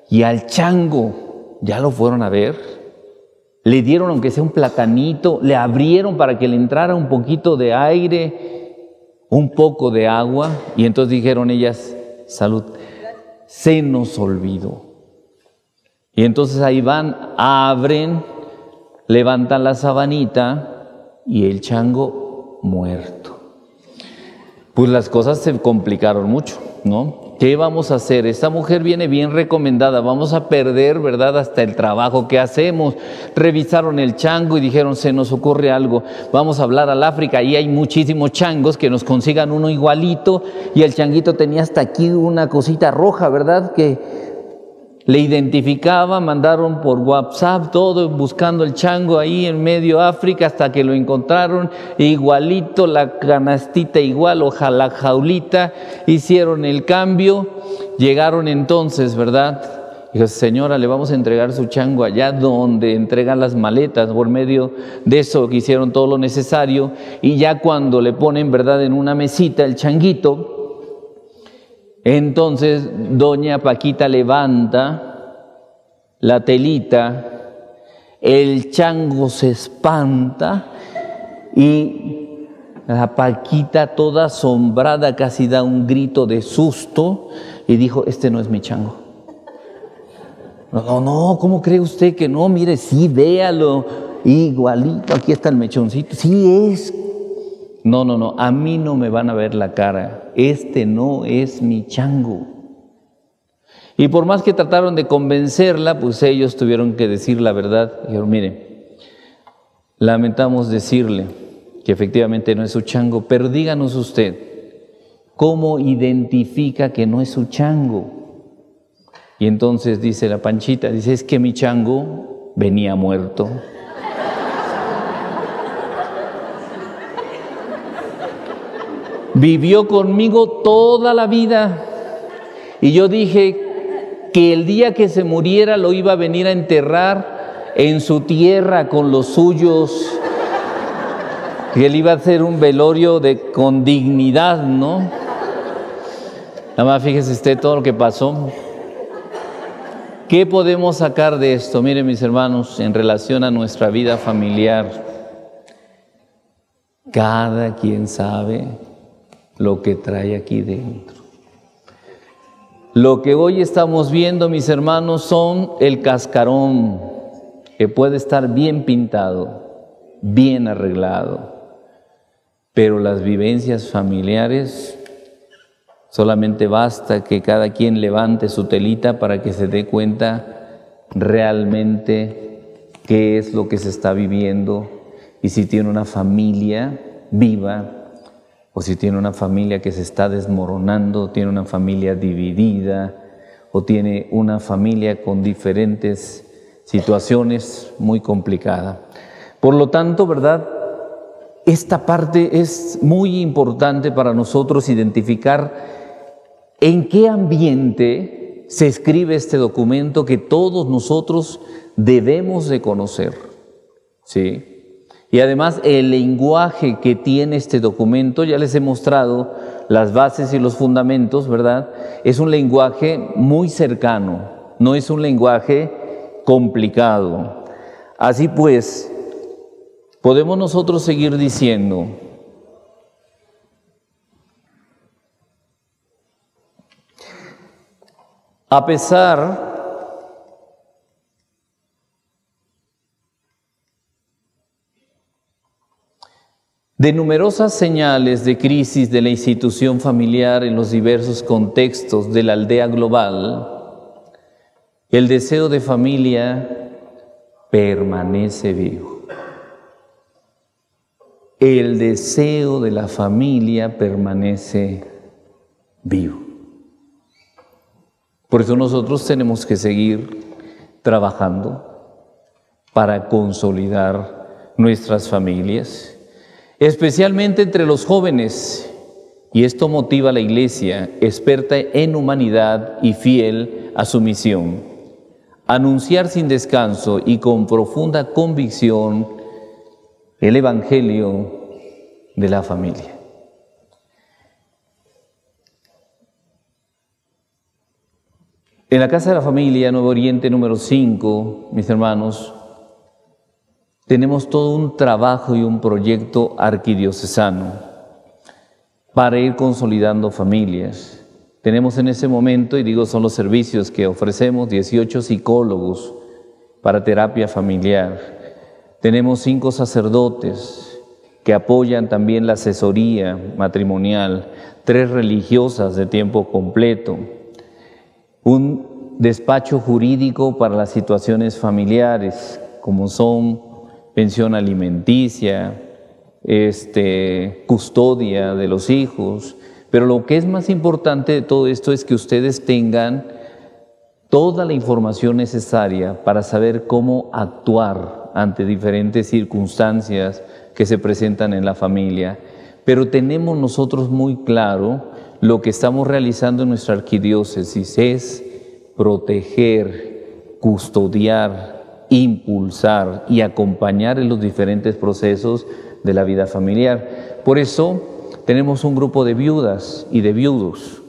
¿y al chango ya lo fueron a ver? Le dieron aunque sea un platanito, le abrieron para que le entrara un poquito de aire, un poco de agua y entonces dijeron ellas, salud, se nos olvidó. Y entonces ahí van, abren, levantan la sabanita y el chango muerto. Pues las cosas se complicaron mucho, ¿no? ¿Qué vamos a hacer? Esta mujer viene bien recomendada, vamos a perder, ¿verdad? Hasta el trabajo que hacemos. Revisaron el chango y dijeron, se nos ocurre algo, vamos a hablar al África, ahí hay muchísimos changos, que nos consigan uno igualito. Y el changuito tenía hasta aquí una cosita roja, ¿verdad? Que le identificaba, mandaron por WhatsApp todo buscando el chango ahí en medio África hasta que lo encontraron, igualito, la canastita igual, la jaulita, hicieron el cambio, llegaron entonces, ¿verdad? Dijo, señora, le vamos a entregar su chango allá donde entregan las maletas, por medio de eso que hicieron todo lo necesario, y ya cuando le ponen, ¿verdad?, en una mesita el changuito, Entonces doña Paquita levanta la telita, el chango se espanta y la Paquita toda asombrada casi da un grito de susto y dijo, este no es mi chango. No, ¿cómo cree usted que no? Mire, sí, véalo, igualito, aquí está el mechoncito, sí es. No, a mí no me van a ver la cara, este no es mi chango. Y por más que trataron de convencerla, pues ellos tuvieron que decir la verdad. Dijeron, mire, lamentamos decirle que efectivamente no es su chango, pero díganos usted, ¿cómo identifica que no es su chango? Y entonces dice la Panchita, dice, es que mi chango venía muerto. Vivió conmigo toda la vida y yo dije que el día que se muriera lo iba a venir a enterrar en su tierra con los suyos, que él iba a hacer un velorio con dignidad, ¿no? Nada más fíjese usted todo lo que pasó. ¿Qué podemos sacar de esto? Miren, mis hermanos, en relación a nuestra vida familiar, cada quien sabe lo que trae aquí dentro. Lo que hoy estamos viendo, mis hermanos, son el cascarón, que puede estar bien pintado, bien arreglado, pero las vivencias familiares, solamente basta que cada quien levante su telita para que se dé cuenta realmente qué es lo que se está viviendo y si tiene una familia viva o si tiene una familia que se está desmoronando, tiene una familia dividida o tiene una familia con diferentes situaciones muy complicadas. Por lo tanto, ¿verdad? Esta parte es muy importante para nosotros identificar en qué ambiente se escribe este documento que todos nosotros debemos de conocer, ¿sí? Y además el lenguaje que tiene este documento, ya les he mostrado las bases y los fundamentos, ¿verdad? Es un lenguaje muy cercano, no es un lenguaje complicado. Así pues, podemos nosotros seguir diciendo, a pesar de numerosas señales de crisis de la institución familiar en los diversos contextos de la aldea global, el deseo de familia permanece vivo. El deseo de la familia permanece vivo. Por eso nosotros tenemos que seguir trabajando para consolidar nuestras familias, especialmente entre los jóvenes, y esto motiva a la Iglesia, experta en humanidad y fiel a su misión, anunciar sin descanso y con profunda convicción el Evangelio de la familia. En la Casa de la Familia, Nuevo Oriente número 5, mis hermanos, tenemos todo un trabajo y un proyecto arquidiocesano para ir consolidando familias. Tenemos en ese momento, y digo son los servicios que ofrecemos, 18 psicólogos para terapia familiar. Tenemos 5 sacerdotes que apoyan también la asesoría matrimonial, 3 religiosas de tiempo completo, un despacho jurídico para las situaciones familiares, como son pensión alimenticia, custodia de los hijos. Pero lo que es más importante de todo esto es que ustedes tengan toda la información necesaria para saber cómo actuar ante diferentes circunstancias que se presentan en la familia. Pero tenemos nosotros muy claro lo que estamos realizando en nuestra arquidiócesis es proteger, custodiar, impulsar y acompañar en los diferentes procesos de la vida familiar. Por eso tenemos un grupo de viudas y de viudos.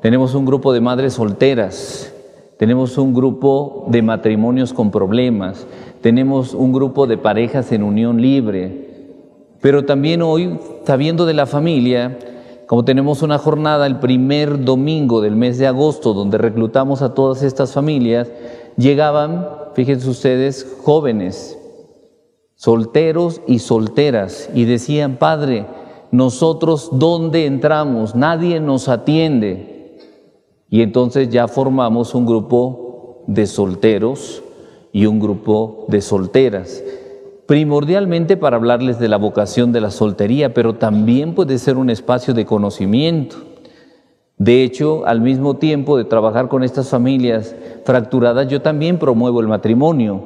tenemos un grupo de madres solteras, tenemos un grupo de matrimonios con problemas, tenemos un grupo de parejas en unión libre. Pero también hoy, sabiendo de la familia, como tenemos una jornada el primer domingo del mes de agosto, donde reclutamos a todas estas familias, llegaban, fíjense ustedes, jóvenes, solteros y solteras, y decían: Padre, nosotros ¿dónde entramos? Nadie nos atiende. Y entonces ya formamos un grupo de solteros y un grupo de solteras, primordialmente para hablarles de la vocación de la soltería, pero también puede ser un espacio de conocimiento. De hecho, al mismo tiempo de trabajar con estas familias fracturadas, yo también promuevo el matrimonio.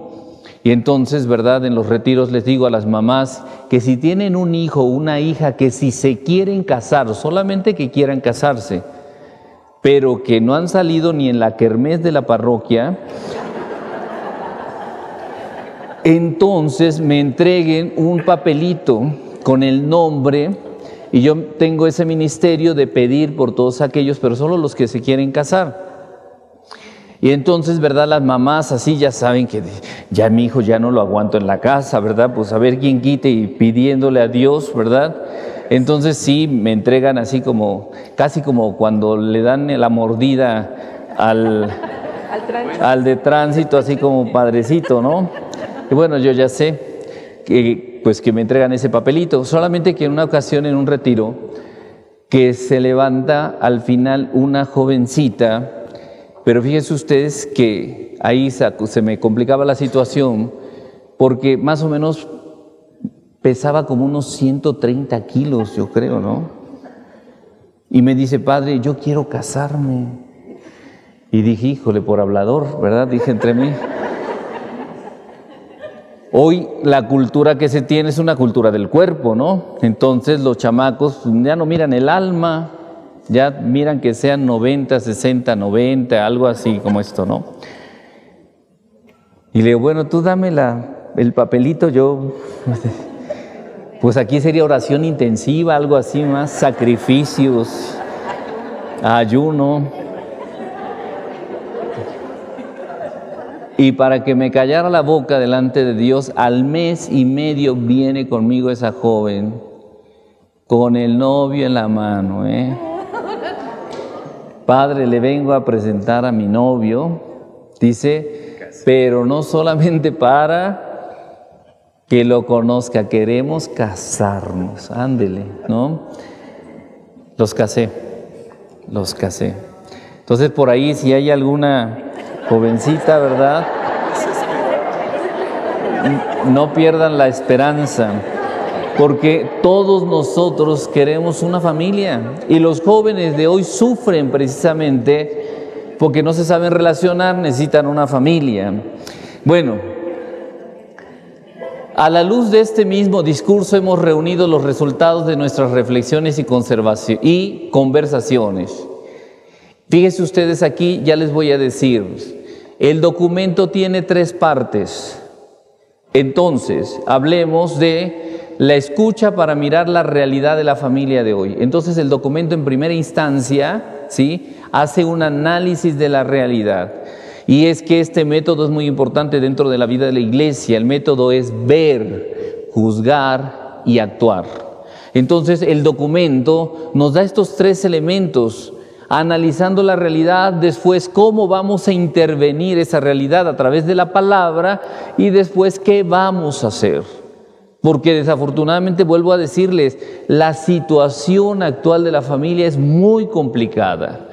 Y entonces, ¿verdad?, en los retiros les digo a las mamás que si tienen un hijo o una hija que si se quieren casar, solamente que quieran casarse, pero que no han salido ni en la kermés de la parroquia, entonces me entreguen un papelito con el nombre, y yo tengo ese ministerio de pedir por todos aquellos, pero solo los que se quieren casar. Y entonces, ¿verdad?, las mamás así ya saben que ya mi hijo ya no lo aguanto en la casa, ¿verdad? Pues a ver quién quite, y pidiéndole a Dios, ¿verdad? Entonces sí, me entregan así como, casi como cuando le dan la mordida al de tránsito, así como padrecito, ¿no? Y bueno, yo ya sé que, pues, que me entregan ese papelito, solamente que en una ocasión en un retiro, que se levanta al final una jovencita. Pero fíjense ustedes que ahí se me complicaba la situación, porque más o menos pesaba como unos 130 kilos, yo creo, ¿no? Y me dice: Padre, yo quiero casarme. Y dije: híjole, por hablador, ¿verdad? Dije entre mí. Hoy la cultura que se tiene es una cultura del cuerpo, ¿no? Entonces los chamacos ya no miran el alma, ya miran que sean 90, 60, 90, algo así como esto, ¿no? Y le digo: bueno, tú dame el papelito, yo, pues aquí sería oración intensiva, algo así más, sacrificios, ayuno. Y para que me callara la boca delante de Dios, al mes y medio viene conmigo esa joven, con el novio en la mano, Padre, le vengo a presentar a mi novio, dice, pero no solamente para que lo conozca, queremos casarnos, ándele, ¿no? Los casé. Entonces, por ahí, si hay alguna jovencita, ¿verdad?, no pierdan la esperanza, porque todos nosotros queremos una familia, y los jóvenes de hoy sufren precisamente porque no se saben relacionar, necesitan una familia. Bueno, a la luz de este mismo discurso hemos reunido los resultados de nuestras reflexiones y conversaciones. Fíjense ustedes aquí, ya les voy a decir, el documento tiene 3 partes. Entonces, hablemos de la escucha para mirar la realidad de la familia de hoy. Entonces, el documento en primera instancia, ¿sí?, hace un análisis de la realidad. Y es que este método es muy importante dentro de la vida de la iglesia. El método es ver, juzgar y actuar. Entonces, el documento nos da estos 3 elementos, analizando la realidad, después cómo vamos a intervenir esa realidad a través de la palabra, y después qué vamos a hacer. Porque desafortunadamente, vuelvo a decirles, la situación actual de la familia es muy complicada.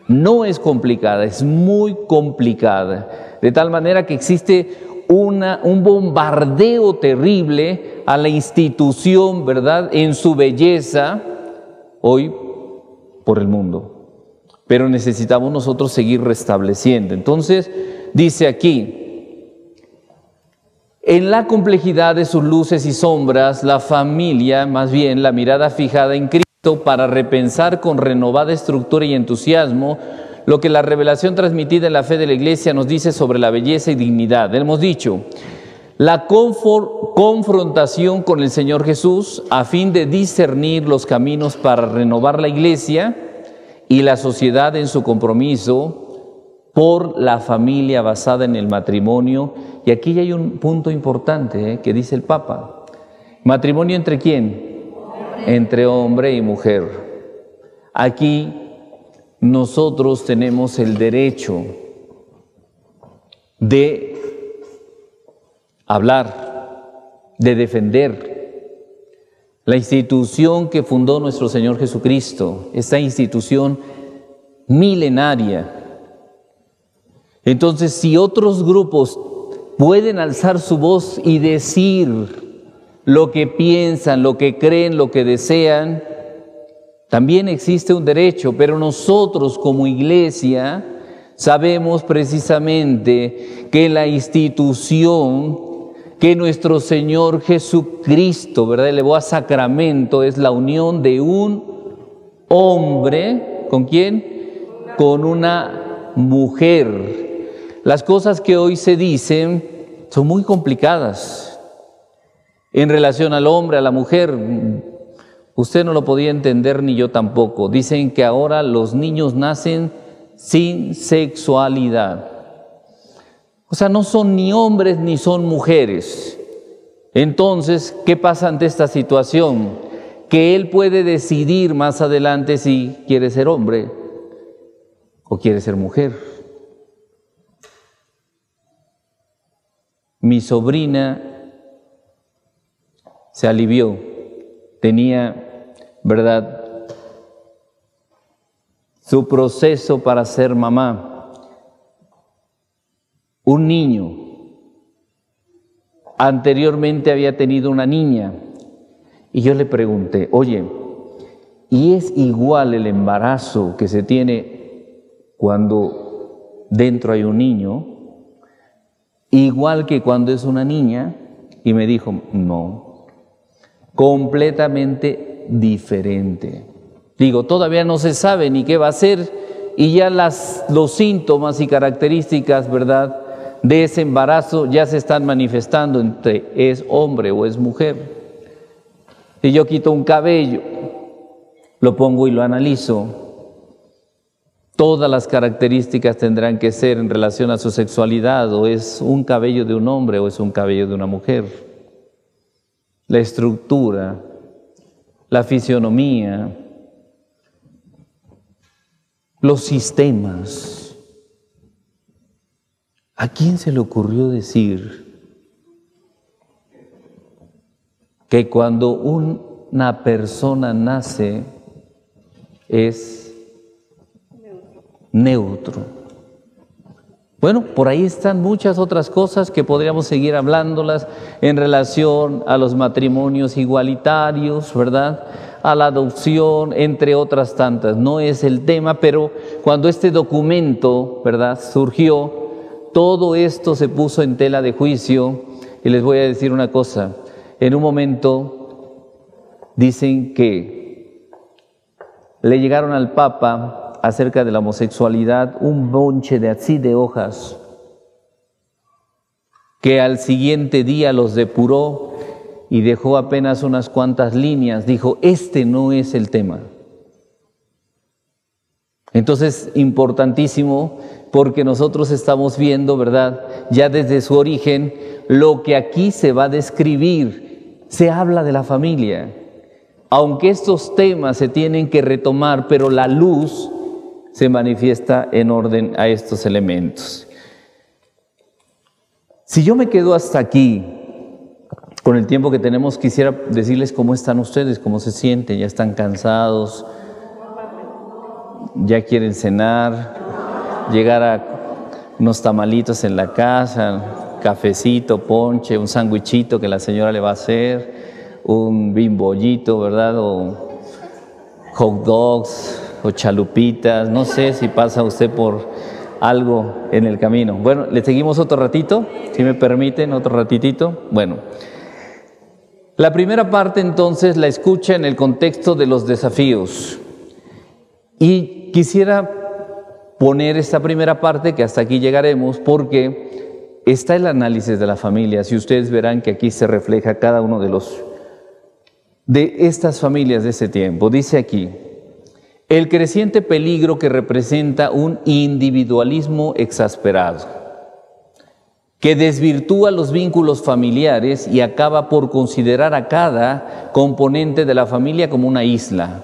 No es complicada, es muy complicada. De tal manera que existe un bombardeo terrible a la institución, ¿verdad?, en su belleza hoy por el mundo. Pero necesitamos nosotros seguir restableciendo. Entonces, dice aquí, en la complejidad de sus luces y sombras, la familia, más bien la mirada fijada en Cristo, para repensar con renovada estructura y entusiasmo lo que la revelación transmitida en la fe de la Iglesia nos dice sobre la belleza y dignidad. Hemos dicho, la confrontación con el Señor Jesús a fin de discernir los caminos para renovar la Iglesia, y la sociedad en su compromiso por la familia basada en el matrimonio. Y aquí ya hay un punto importante que dice el Papa. ¿Matrimonio entre quién? Entre hombre y mujer. Aquí nosotros tenemos el derecho de hablar, de defender la institución que fundó nuestro Señor Jesucristo, esta institución milenaria. Entonces, si otros grupos pueden alzar su voz y decir lo que piensan, lo que creen, lo que desean, también existe un derecho, pero nosotros como iglesia sabemos precisamente que la institución que nuestro Señor Jesucristo, ¿verdad?, elevó a sacramento es la unión de un hombre, ¿con quién? Con una mujer. Las cosas que hoy se dicen son muy complicadas en relación al hombre, a la mujer. Usted no lo podía entender ni yo tampoco. Dicen que ahora los niños nacen sin sexualidad. O sea, no son ni hombres ni son mujeres. Entonces, ¿qué pasa ante esta situación? Que él puede decidir más adelante si quiere ser hombre o quiere ser mujer. Mi sobrina se alivió, tenía, ¿verdad?, su proceso para ser mamá. Un niño anteriormente había tenido una niña y yo le pregunté, oye, ¿y es igual el embarazo que se tiene cuando dentro hay un niño, igual que cuando es una niña? Y me dijo, no, completamente diferente. Digo, todavía no se sabe ni qué va a ser y ya los síntomas y características, ¿verdad?, de ese embarazo ya se están manifestando entre es hombre o es mujer. Si yo quito un cabello, lo pongo y lo analizo, todas las características tendrán que ser en relación a su sexualidad, o es un cabello de un hombre o es un cabello de una mujer. La estructura, la fisionomía, los sistemas. ¿A quién se le ocurrió decir que cuando una persona nace es neutro? Bueno, por ahí están muchas otras cosas que podríamos seguir hablándolas en relación a los matrimonios igualitarios, ¿verdad?, a la adopción, entre otras tantas. No es el tema, pero cuando este documento, ¿verdad?, surgió, todo esto se puso en tela de juicio. Y les voy a decir una cosa, en un momento dicen que le llegaron al Papa acerca de la homosexualidad un bonche de hojas, que al siguiente día los depuró y dejó apenas unas cuantas líneas. Dijo, este no es el tema. Entonces, importantísimo, porque nosotros estamos viendo, ¿verdad?, ya desde su origen, lo que aquí se va a describir. Se habla de la familia. Aunque estos temas se tienen que retomar, pero la luz se manifiesta en orden a estos elementos. Si yo me quedo hasta aquí, con el tiempo que tenemos, quisiera decirles cómo están ustedes, cómo se sienten. ¿Ya están cansados? ¿Ya quieren cenar? ¿Llegar a unos tamalitos en la casa? Cafecito, ponche, un sándwichito que la señora le va a hacer, un bimbollito, ¿verdad?, o hot dogs o chalupitas. No sé si pasa usted por algo en el camino. Bueno, ¿le seguimos otro ratito? Si me permiten, otro ratitito. Bueno, la primera parte entonces la escucha en el contexto de los desafíos. Y quisiera poner esta primera parte, que hasta aquí llegaremos, porque está el análisis de la familia. Si ustedes verán que aquí se refleja cada uno de estas familias de ese tiempo. Dice aquí, El creciente peligro que representa un individualismo exasperado, que desvirtúa los vínculos familiares y acaba por considerar a cada componente de la familia como una isla,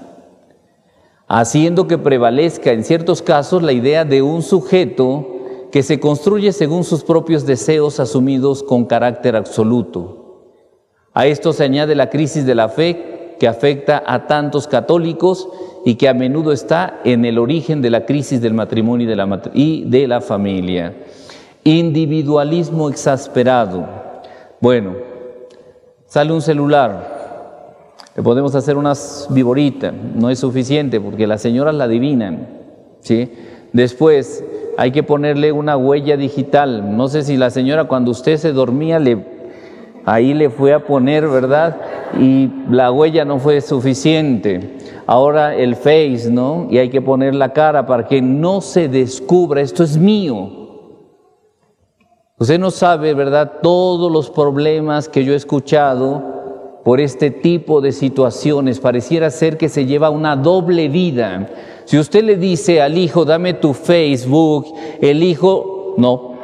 haciendo que prevalezca en ciertos casos la idea de un sujeto que se construye según sus propios deseos asumidos con carácter absoluto. A esto se añade la crisis de la fe que afecta a tantos católicos y que a menudo está en el origen de la crisis del matrimonio y de la familia. Individualismo exasperado. Bueno, sale un celular, le podemos hacer unas viboritas, no es suficiente porque las señoras la adivinan, ¿sí? Después hay que ponerle una huella digital. No sé si la señora cuando usted se dormía ahí le fue a poner, ¿verdad? Y la huella no fue suficiente. Ahora el Face, ¿no? Y hay que poner la cara para que no se descubra, esto es mío. Usted no sabe, ¿verdad?, todos los problemas que yo he escuchado por este tipo de situaciones. Pareciera ser que se lleva una doble vida. Si usted le dice al hijo, dame tu Facebook, el hijo, no.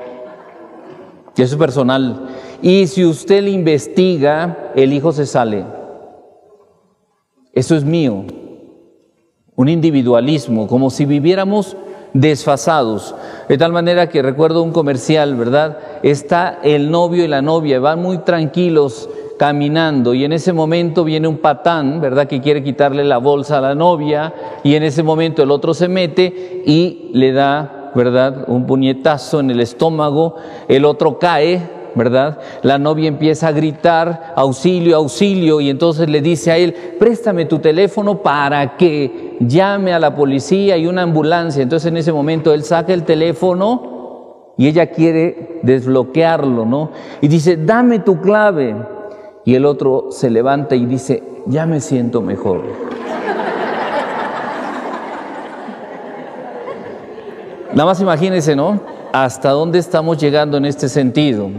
Eso es personal. Y si usted le investiga, el hijo se sale. Eso es mío. Un individualismo, como si viviéramos desfasados. De tal manera que recuerdo un comercial, ¿verdad? Está el novio y la novia, van muy tranquilos caminando y en ese momento viene un patán, ¿verdad?, que quiere quitarle la bolsa a la novia y en ese momento el otro se mete y le da, ¿verdad?, un puñetazo en el estómago, el otro cae, ¿verdad? La novia empieza a gritar, auxilio, auxilio, y entonces le dice a él, préstame tu teléfono para que llame a la policía y una ambulancia. Entonces en ese momento él saca el teléfono y ella quiere desbloquearlo, ¿no? Y dice, dame tu clave. Y el otro se levanta y dice, ya me siento mejor. Nada más imagínense, ¿no? ¿Hasta dónde estamos llegando en este sentido?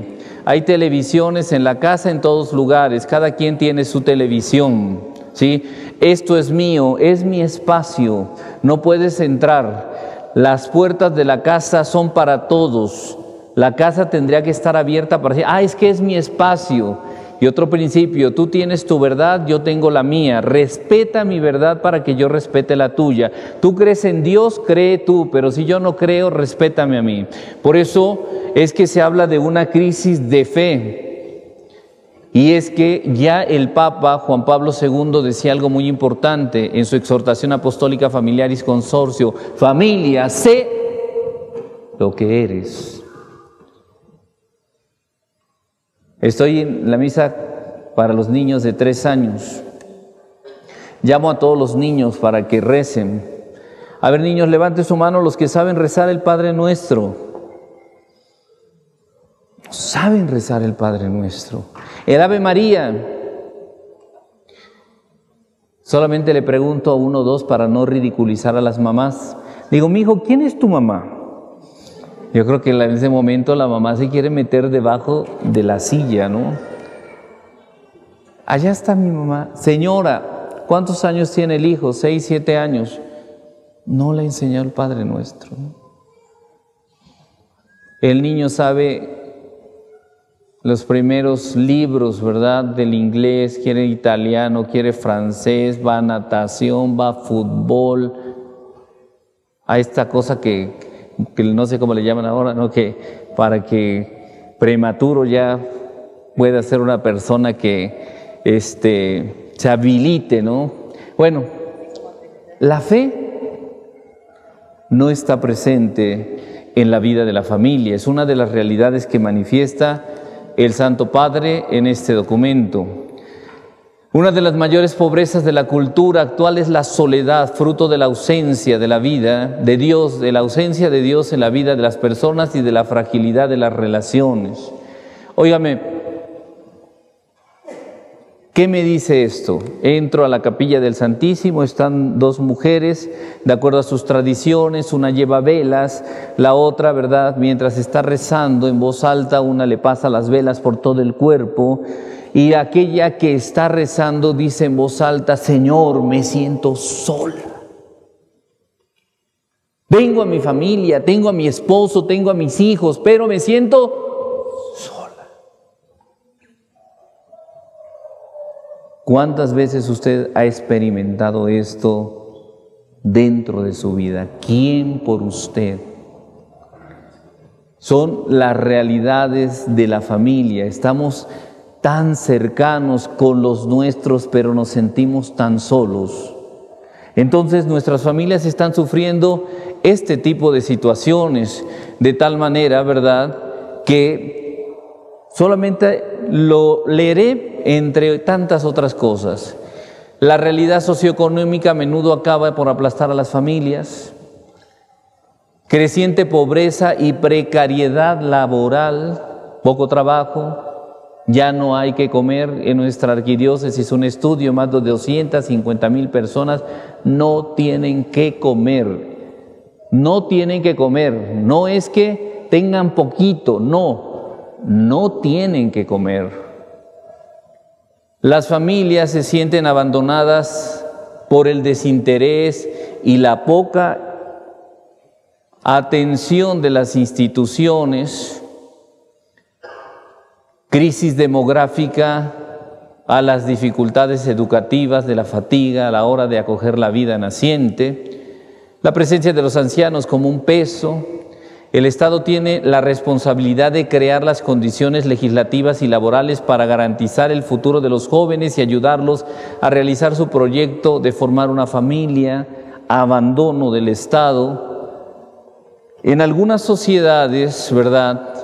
Hay televisiones en la casa en todos lugares, cada quien tiene su televisión, ¿sí? Esto es mío, es mi espacio, no puedes entrar. Las puertas de la casa son para todos. La casa tendría que estar abierta para decir, es que es mi espacio. Y otro principio, tú tienes tu verdad, yo tengo la mía. Respeta mi verdad para que yo respete la tuya. Tú crees en Dios, cree tú, pero si yo no creo, respétame a mí. Por eso es que se habla de una crisis de fe. Y es que ya el Papa Juan Pablo II decía algo muy importante en su exhortación apostólica Familiaris Consortio: familia, sé lo que eres. Estoy en la misa para los niños de 3 años. Llamo a todos los niños para que recen. A ver, niños, levanten su mano los que saben rezar el Padre Nuestro. Saben rezar el Padre Nuestro. El Ave María. Solamente le pregunto a 1 o 2 para no ridiculizar a las mamás. Digo, mijo, ¿quién es tu mamá? Yo creo que en ese momento la mamá se quiere meter debajo de la silla, ¿no? Allá está mi mamá. Señora, ¿cuántos años tiene el hijo? 6, 7 años. No le enseñó el Padre Nuestro. El niño sabe los primeros libros, ¿verdad?, del inglés, quiere italiano, quiere francés, va a natación, va a fútbol, a esta cosa que no sé cómo le llaman ahora, ¿no?, que para que prematuro ya pueda ser una persona que se habilite, ¿no? Bueno, la fe no está presente en la vida de la familia, es una de las realidades que manifiesta el Santo Padre en este documento. Una de las mayores pobrezas de la cultura actual es la soledad, fruto de la ausencia de la vida de Dios, de la ausencia de Dios en la vida de las personas y de la fragilidad de las relaciones. Óigame, ¿qué me dice esto? Entro a la capilla del Santísimo, están 2 mujeres, de acuerdo a sus tradiciones, una lleva velas, la otra, ¿verdad?, mientras está rezando en voz alta, una le pasa las velas por todo el cuerpo, y aquella que está rezando dice en voz alta, Señor, me siento sola. Tengo a mi familia, tengo a mi esposo, tengo a mis hijos, pero me siento sola. ¿Cuántas veces usted ha experimentado esto dentro de su vida? ¿Quién por usted? Son las realidades de la familia. Estamos tan cercanos con los nuestros, pero nos sentimos tan solos. Entonces nuestras familias están sufriendo este tipo de situaciones, de tal manera, ¿verdad?, que solamente lo leeré entre tantas otras cosas. La realidad socioeconómica a menudo acaba por aplastar a las familias. Creciente pobreza y precariedad laboral, poco trabajo, ya no hay que comer. En nuestra arquidiócesis un estudio, más de 250,000 personas no tienen que comer. No tienen que comer, no es que tengan poquito, no tienen que comer. Las familias se sienten abandonadas por el desinterés y la poca atención de las instituciones, crisis demográfica, a las dificultades educativas, de la fatiga a la hora de acoger la vida naciente, la presencia de los ancianos como un peso. El Estado tiene la responsabilidad de crear las condiciones legislativas y laborales para garantizar el futuro de los jóvenes y ayudarlos a realizar su proyecto de formar una familia. Abandono del Estado. En algunas sociedades, ¿verdad?,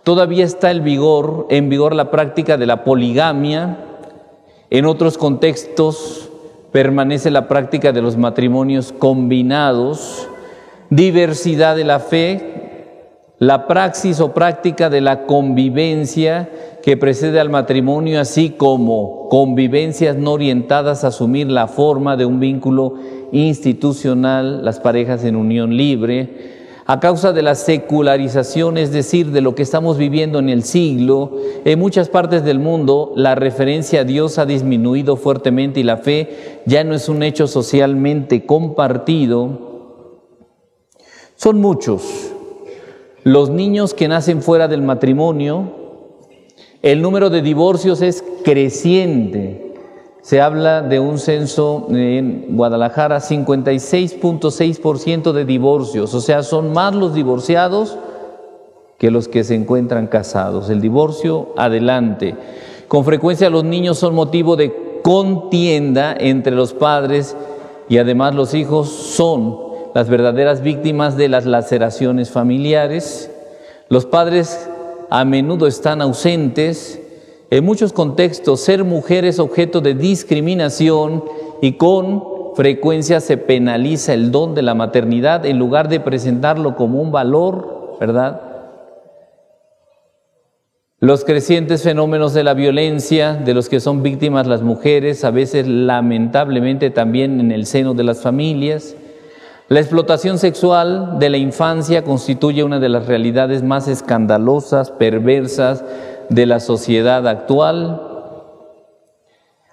todavía está en vigor la práctica de la poligamia. En otros contextos permanece la práctica de los matrimonios combinados. Diversidad de la fe, la praxis o práctica de la convivencia que precede al matrimonio, así como convivencias no orientadas a asumir la forma de un vínculo institucional, las parejas en unión libre. A causa de la secularización, es decir, de lo que estamos viviendo en el siglo, en muchas partes del mundo la referencia a Dios ha disminuido fuertemente y la fe ya no es un hecho socialmente compartido. Son muchos los niños que nacen fuera del matrimonio. El número de divorcios es creciente. Se habla de un censo en Guadalajara, 56.6% de divorcios, o sea, son más los divorciados que los que se encuentran casados. El divorcio, adelante. Con frecuencia los niños son motivo de contienda entre los padres y además los hijos son las verdaderas víctimas de las laceraciones familiares. Los padres a menudo están ausentes. En muchos contextos, ser mujer es objeto de discriminación y con frecuencia se penaliza el don de la maternidad en lugar de presentarlo como un valor, ¿verdad? Los crecientes fenómenos de la violencia de los que son víctimas las mujeres, a veces lamentablemente también en el seno de las familias. La explotación sexual de la infancia constituye una de las realidades más escandalosas, perversas, de la sociedad actual.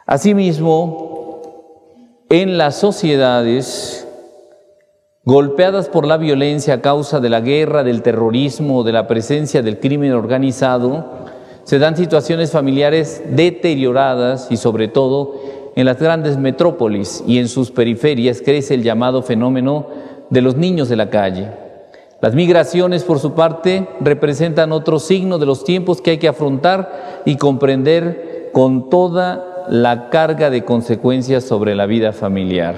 Asimismo, en las sociedades golpeadas por la violencia a causa de la guerra, del terrorismo, de la presencia del crimen organizado, se dan situaciones familiares deterioradas y sobre todo en las grandes metrópolis y en sus periferias crece el llamado fenómeno de los niños de la calle. Las migraciones, por su parte, representan otro signo de los tiempos que hay que afrontar y comprender con toda la carga de consecuencias sobre la vida familiar.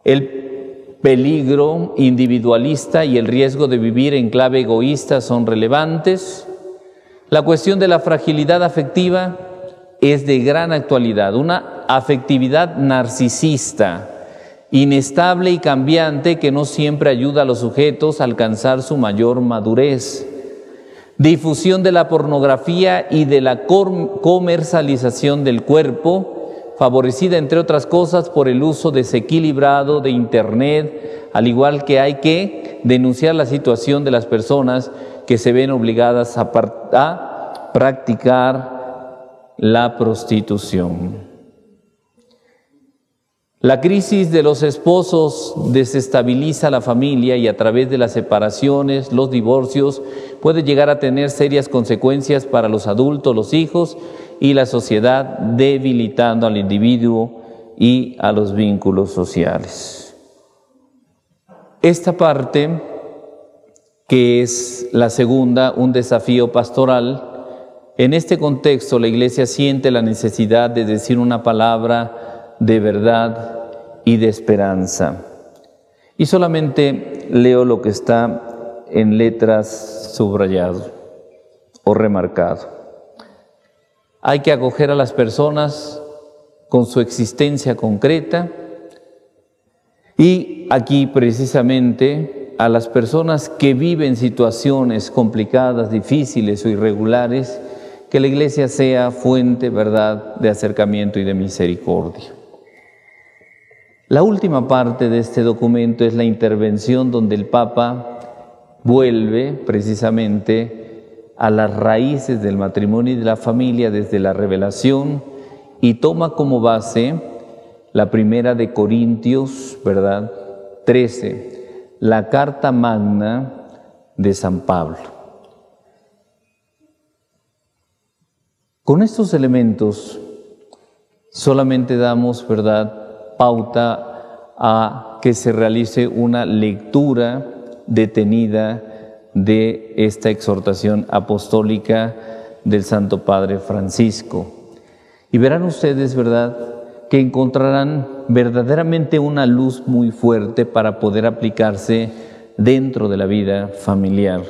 El peligro individualista y el riesgo de vivir en clave egoísta son relevantes. La cuestión de la fragilidad afectiva es de gran actualidad, una afectividad narcisista, inestable y cambiante que no siempre ayuda a los sujetos a alcanzar su mayor madurez. Difusión de la pornografía y de la comercialización del cuerpo, favorecida entre otras cosas por el uso desequilibrado de Internet, al igual que hay que denunciar la situación de las personas que se ven obligadas a practicar la prostitución. La crisis de los esposos desestabiliza la familia y a través de las separaciones, los divorcios, puede llegar a tener serias consecuencias para los adultos, los hijos y la sociedad, debilitando al individuo y a los vínculos sociales. Esta parte, que es la segunda, un desafío pastoral, en este contexto la Iglesia siente la necesidad de decir una palabra de verdad y de esperanza. Y solamente leo lo que está en letras subrayado o remarcado. Hay que acoger a las personas con su existencia concreta y aquí precisamente a las personas que viven situaciones complicadas, difíciles o irregulares, que la Iglesia sea fuente, verdad, de acercamiento y de misericordia. La última parte de este documento es la intervención donde el Papa vuelve precisamente a las raíces del matrimonio y de la familia desde la revelación y toma como base la primera de Corintios, ¿verdad? 13, la carta magna de San Pablo. Con estos elementos solamente damos, ¿verdad?, pauta a que se realice una lectura detenida de esta exhortación apostólica del Santo Padre Francisco. Y verán ustedes, ¿verdad?, que encontrarán verdaderamente una luz muy fuerte para poder aplicarse dentro de la vida familiar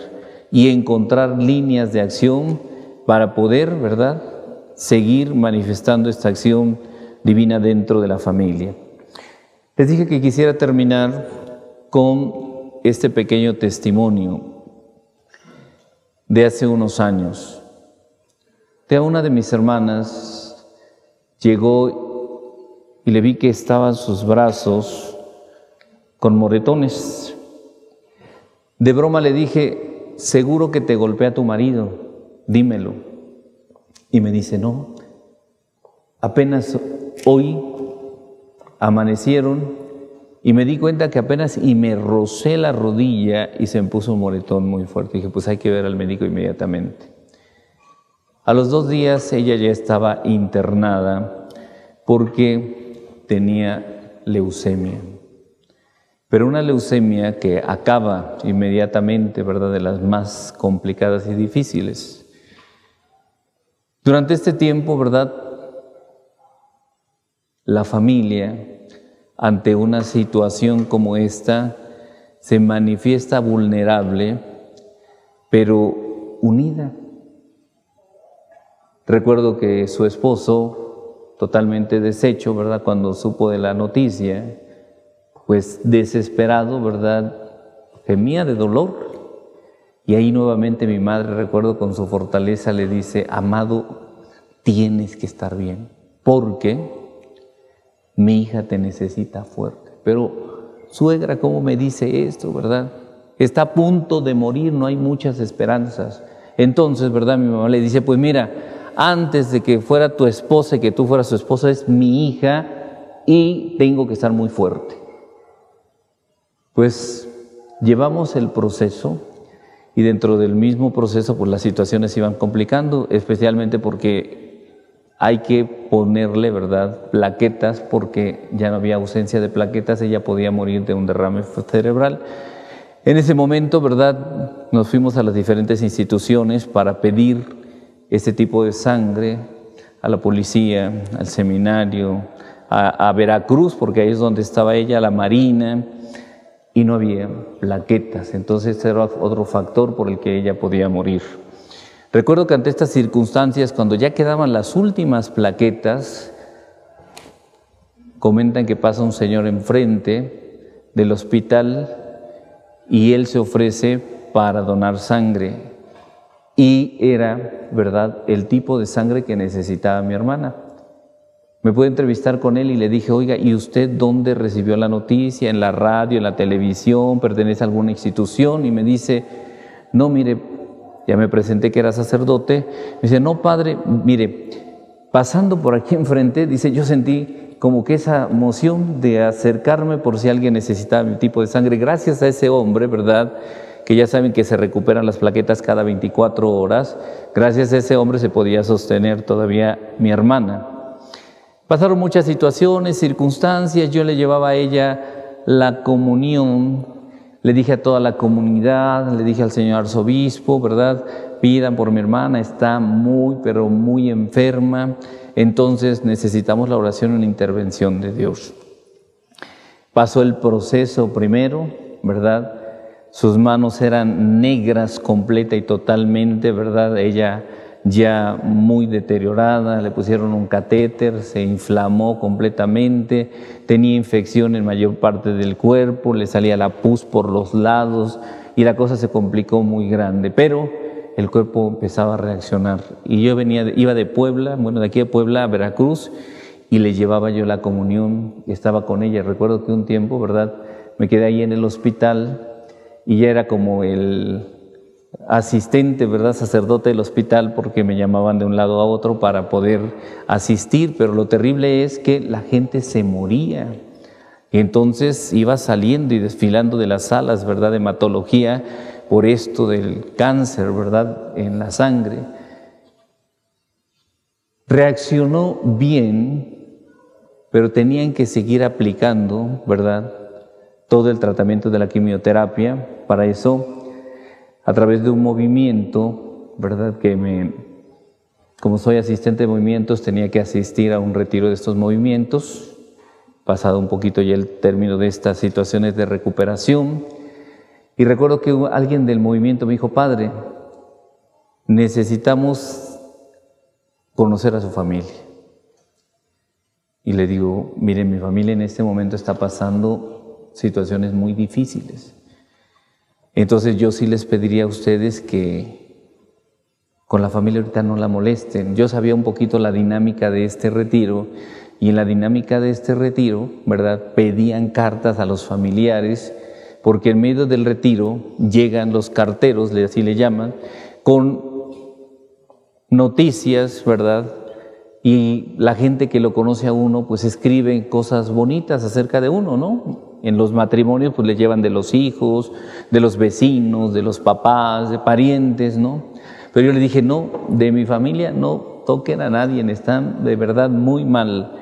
y encontrar líneas de acción para poder, ¿verdad?, seguir manifestando esta acción divina dentro de la familia. Les dije que quisiera terminar con este pequeño testimonio de hace unos años. De una de mis hermanas llegó y le vi que estaban sus brazos con moretones. De broma le dije, seguro que te golpea tu marido, dímelo. Y me dice, no, apenas hoy amanecieron y me di cuenta que apenas y me rocé la rodilla y se me puso un moretón muy fuerte. Dije, pues hay que ver al médico inmediatamente. A los 2 días ella ya estaba internada porque tenía leucemia. Pero una leucemia que acaba inmediatamente, ¿verdad?, de las más complicadas y difíciles. Durante este tiempo, ¿verdad?, la familia, ante una situación como esta, se manifiesta vulnerable, pero unida. Recuerdo que su esposo, totalmente deshecho, ¿verdad?, cuando supo de la noticia, pues desesperado, ¿verdad?, gemía de dolor. Y ahí nuevamente mi madre, recuerdo, con su fortaleza le dice, amado, tienes que estar bien, porque mi hija te necesita fuerte. Pero, suegra, ¿cómo me dice esto, verdad? Está a punto de morir, no hay muchas esperanzas. Entonces, ¿verdad?, mi mamá le dice, pues mira, antes de que fuera tu esposa y que tú fueras su esposa, es mi hija y tengo que estar muy fuerte. Pues llevamos el proceso y dentro del mismo proceso pues las situaciones se iban complicando, especialmente porque hay que ponerle, ¿verdad?, plaquetas, porque ya no había ausencia de plaquetas, ella podía morir de un derrame cerebral. En ese momento, ¿verdad?, nos fuimos a las diferentes instituciones para pedir este tipo de sangre, a la policía, al seminario, a Veracruz, porque ahí es donde estaba ella, a la Marina, y no había plaquetas. Entonces era otro factor por el que ella podía morir. Recuerdo que ante estas circunstancias, cuando ya quedaban las últimas plaquetas, comentan que pasa un señor enfrente del hospital y él se ofrece para donar sangre. Y era, ¿verdad?, el tipo de sangre que necesitaba mi hermana. Me pude entrevistar con él y le dije, oiga, ¿y usted dónde recibió la noticia? ¿En la radio, en la televisión? ¿Pertenece a alguna institución? Y me dice, no, mire, ya me presenté que era sacerdote. Me dice, no, padre, mire, pasando por aquí enfrente, dice, yo sentí como que esa emoción de acercarme por si alguien necesitaba mi tipo de sangre. Gracias a ese hombre, ¿verdad?, que ya saben que se recuperan las plaquetas cada 24 horas, gracias a ese hombre se podía sostener todavía mi hermana. Pasaron muchas situaciones, circunstancias, yo le llevaba a ella la comunión, le dije a toda la comunidad, le dije al señor arzobispo, ¿verdad?, pidan por mi hermana, está muy, pero muy enferma, entonces necesitamos la oración y una intervención de Dios. Pasó el proceso primero, ¿verdad?, sus manos eran negras completa y totalmente, ¿verdad?, ella ya muy deteriorada, le pusieron un catéter, se inflamó completamente, tenía infección en mayor parte del cuerpo, le salía la pus por los lados y la cosa se complicó muy grande, pero el cuerpo empezaba a reaccionar. Y yo iba de Puebla, bueno, de aquí de Puebla a Veracruz, y le llevaba yo la comunión, y estaba con ella. Recuerdo que un tiempo, ¿verdad?, me quedé ahí en el hospital, y ya era como el asistente, ¿verdad?, sacerdote del hospital, porque me llamaban de un lado a otro para poder asistir, pero lo terrible es que la gente se moría. Y entonces iba saliendo y desfilando de las salas, ¿verdad?, de hematología por esto del cáncer, ¿verdad?, en la sangre. Reaccionó bien, pero tenían que seguir aplicando, ¿verdad?, todo el tratamiento de la quimioterapia. Para eso, a través de un movimiento, ¿verdad?, como soy asistente de movimientos, tenía que asistir a un retiro de estos movimientos, pasado un poquito ya el término de estas situaciones de recuperación. Y recuerdo que alguien del movimiento me dijo: padre, necesitamos conocer a su familia. Y le digo: miren, mi familia en este momento está pasando situaciones muy difíciles. Entonces yo sí les pediría a ustedes que con la familia ahorita no la molesten. Yo sabía un poquito la dinámica de este retiro, y en la dinámica de este retiro, ¿verdad?, pedían cartas a los familiares, porque en medio del retiro llegan los carteros, así le llaman, con noticias, ¿verdad?, y la gente que lo conoce a uno pues escribe cosas bonitas acerca de uno, ¿no? En los matrimonios pues le llevan de los hijos, de los vecinos, de los papás, de parientes, ¿no? Pero yo le dije: no, de mi familia no toquen a nadie, están de verdad muy mal.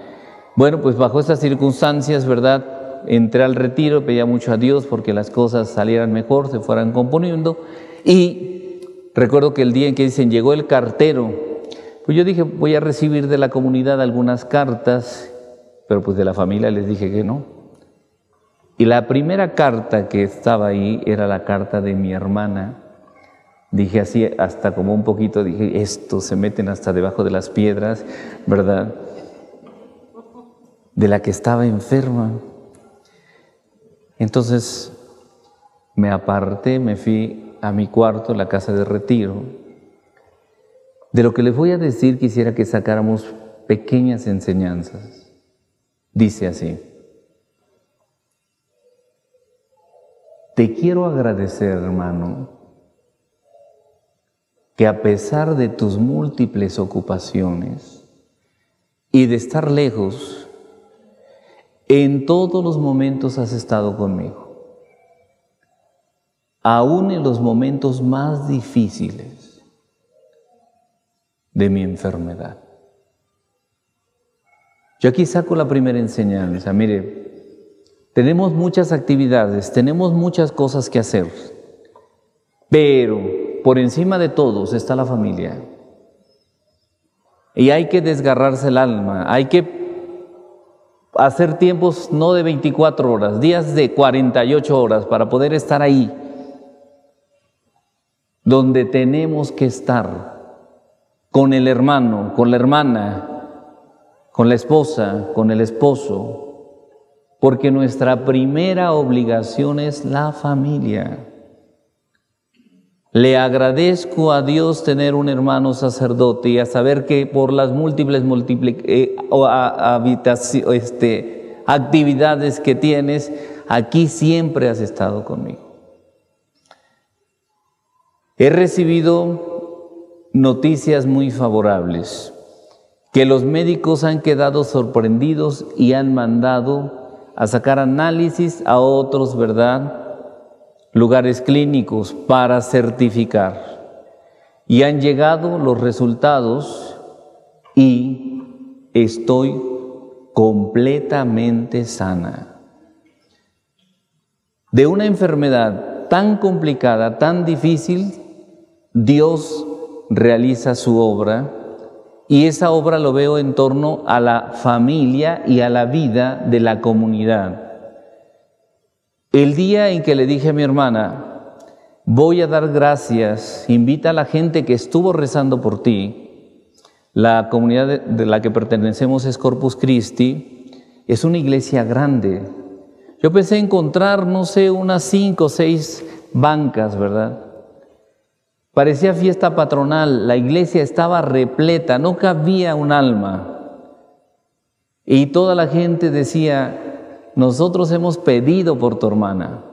Bueno, pues bajo estas circunstancias, ¿verdad?, entré al retiro, pedía mucho a Dios porque las cosas salieran mejor, se fueran componiendo. Y recuerdo que el día en que dicen llegó el cartero, pues yo dije: voy a recibir de la comunidad algunas cartas, pero pues de la familia les dije que no. Y la primera carta que estaba ahí era la carta de mi hermana. Dije así, hasta como un poquito, dije: estos se meten hasta debajo de las piedras, ¿verdad?, de la que estaba enferma. Entonces me aparté, me fui a mi cuarto, la casa de retiro. De lo que les voy a decir quisiera que sacáramos pequeñas enseñanzas. Dice así: te quiero agradecer, hermano, que a pesar de tus múltiples ocupaciones y de estar lejos, en todos los momentos has estado conmigo, aún en los momentos más difíciles de mi enfermedad. Yo aquí saco la primera enseñanza. Mire, tenemos muchas actividades, tenemos muchas cosas que hacer, pero por encima de todos está la familia. Y hay que desgarrarse el alma, hay que hacer tiempos no de 24 horas, días de 48 horas para poder estar ahí, donde tenemos que estar, con el hermano, con la hermana, con la esposa, con el esposo, porque nuestra primera obligación es la familia. Le agradezco a Dios tener un hermano sacerdote y a saber que por las múltiples actividades que tienes, aquí siempre has estado conmigo. He recibido noticias muy favorables, que los médicos han quedado sorprendidos y han mandado a sacar análisis a otros, ¿verdad?, lugares clínicos para certificar. Y han llegado los resultados y estoy completamente sana. De una enfermedad tan complicada, tan difícil, Dios realiza su obra, y esa obra lo veo en torno a la familia y a la vida de la comunidad. El día en que le dije a mi hermana, voy a dar gracias, invita a la gente que estuvo rezando por ti. La comunidad de la que pertenecemos es Corpus Christi, es una iglesia grande. Yo pensé encontrar, no sé, unas 5 o 6 bancas, ¿verdad? Parecía fiesta patronal, la iglesia estaba repleta, no cabía un alma. Y toda la gente decía, nosotros hemos pedido por tu hermana.